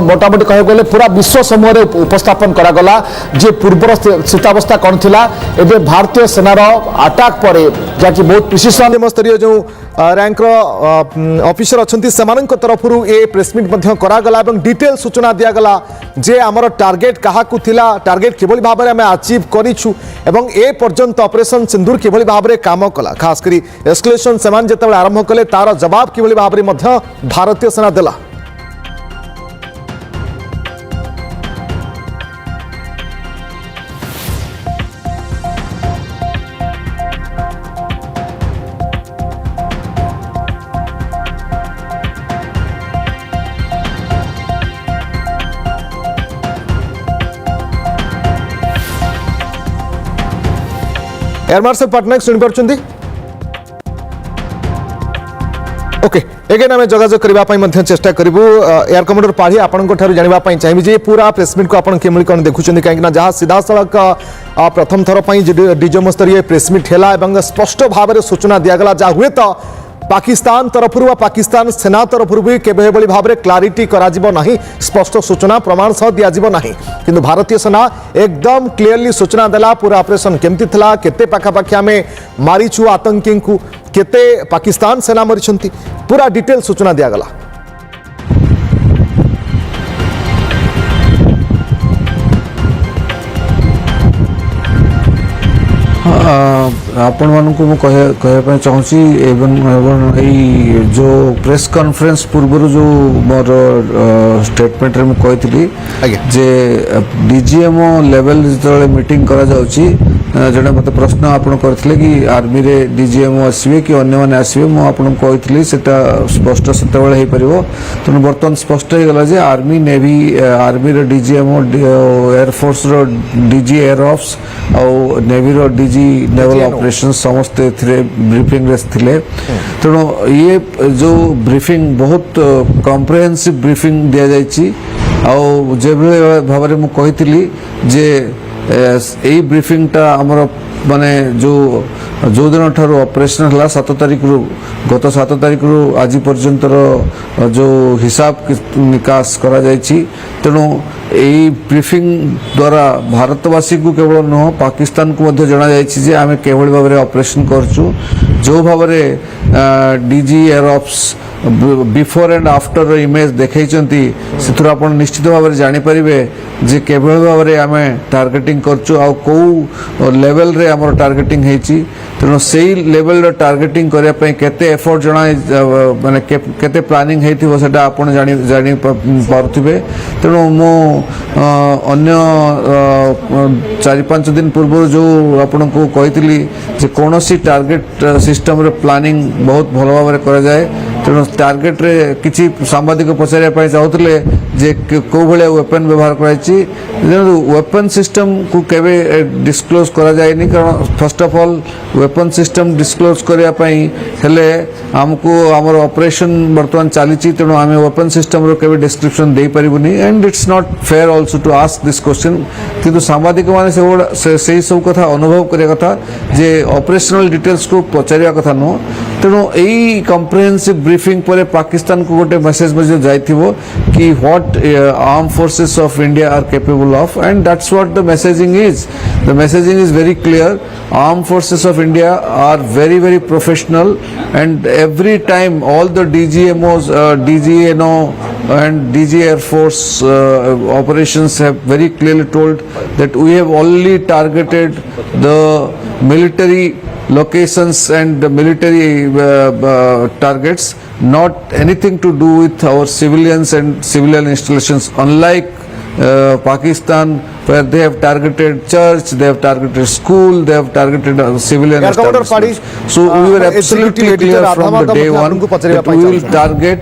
मोटामोटी कह गले पूरा विश्व समूह उपस्थापन करागला जे पूर्वर स्थितावस्था कौन थी एवं भारतीय सेनार अटैक पर जहाँकि बहुत प्रिसिशन स्तरीय जो रैंक ऑफिसर अच्छा से तरफ ए प्रेसमिट करागला डिटेल सूचना दिगला जे आमर टार्गेट क्या टार्गेट किभली भाव में आम अचीव करूँ एवं ए पर्यंत ऑपरेशन सिंदूर किभली भाव में काम कला खास करी एस्केलेशन से जिते आरंभ कले तार जवाब किभली भाव में भारतीय सेना देला। एयर मार्शल पटनायक शुणी पार्टी ओके एगेन आम जोगाजोग करने चेष्टा करूँ एयर कमांडर पाढ़ी आपंठ जानापी चाहिए जे पूरा प्रेसमिट को आपड़ केमी कौन देखुं कहीं जहाँ सीधा सड़क प्रथम थर पर डीजीएमओ स्तरीय प्रेसमिट है स्पष्ट भाव में सूचना दिगला जहाँ हुए तो पाकिस्तान तरफ पाकिस्तान सेना तरफ भी केबे भाव में क्लारिटी करा नहीं स्पष्ट सूचना प्रमाण सह दिज्व ना किंतु भारतीय सेना एकदम क्लीयरली सूचना देला पूरा ऑपरेशन केमती थिला केते पाखापाखि आम मारीचु आतंकी को केते पाकिस्तान सेना मरी पूरा डिटेल सूचना दिगला। आपण मानक कहवाई चाहूँगी एवं जो प्रेस कॉन्फ्रेंस पूर्व जो मोर स्टेटमेंट रे मु कही जे डीजीएमओ लेवल जो मीटिंग करा जाउची जड़े मत प्रश्न आपन करथिले कि आर्मी रे डीजीएमओ आसीबे कि अन्य माने आसीबे मु आपन कहितली सेटा स्पष्ट सेतेबेले हे परिबो तनु बर्तन स्पष्ट हे गला जे आर्मी नेवी आर्मी रे डीजीएमओ एयर फोर्स रो डीजी एयर ऑफ्स और नेवी रो डीजी नेवल ऑपरेशन समस्त थिरे ब्रीफिंग रे थिले तनु ये जो ब्रीफिंग बहुत कॉम्प्रिहेंसिव ब्रीफिंग दिया जायछि आ जे भाव रे मु कहितली जे यही ब्रीफिंग टा हमर माने जो दिन ठार ऑपरेशन हला 7 तारिख रु गत 7 तारिख रु आज पर्यंत जो हिसाब निकास करा जायछि तेणु यही ब्रीफिंग द्वारा भारतवासी को केवल नुह पाकिस्तान को मध्य जना जायछि जे आमे केवल भाव रे ऑपरेशन करछु जो भाव रे DG air ops before and after image देखैचंती सिथुर आपण निश्चित भाव रे जानि परिबे जे केवल भाव रे आमे टार्गेटिंग करछु आ को लेवल रे हमर टार्गेटिंग हेछि तेणु सेही लेवल रे टार्गेटिंग करिया पय केते एफर्ट जना माने केते प्लानिंग हेथिबो सेटा आपण जानि पारुथिबे तेणु मो अन्य 4-5 दिन पूर्व जो आपण को कहितली जे कोनोसी टार्गेट सिस्टम रे प्लानिंग बहुत भलो भाव रे करा जाय तेणु टार्गेट रे किछि सांबादिक पचारिया पय चाहुतले जे को भले वेपन व्यवहार कराइछि वेपन सिस्टम को केबे डिस्क्लोज करा जायनि कारण first of all weapon system disclose करिया पय हेले हमको हमर ऑपरेशन वर्तमान चालीछि तेणु आमे वेपन सिस्टम रो केबे डिस्क्रिप्शन देई परिबुनी and it's not fair also to ask this question किंतु सांबादिक माने से सब कथा अनुभव करिया कथा जे ऑपरेशनल डिटेल्स को पचारिया कथा नो तेणु एई कॉम्प्रिहेंसिव ब्रीफिंग पर पाकिस्तान को गोटे मेसेज में जाइथिबो कि what arm forces of India are capable of and that's what the messaging is very clear arm forces of India are very professional and every time all the DGMOs DGNO and DG Air Force operations have very clearly told that we have only targeted the military locations and the military targets, not anything to do with our civilians and civilian installations, unlike Pakistan where they have targeted church, they have targeted school, they have targeted civilian establishments. So we were absolutely clear from the day one that we will target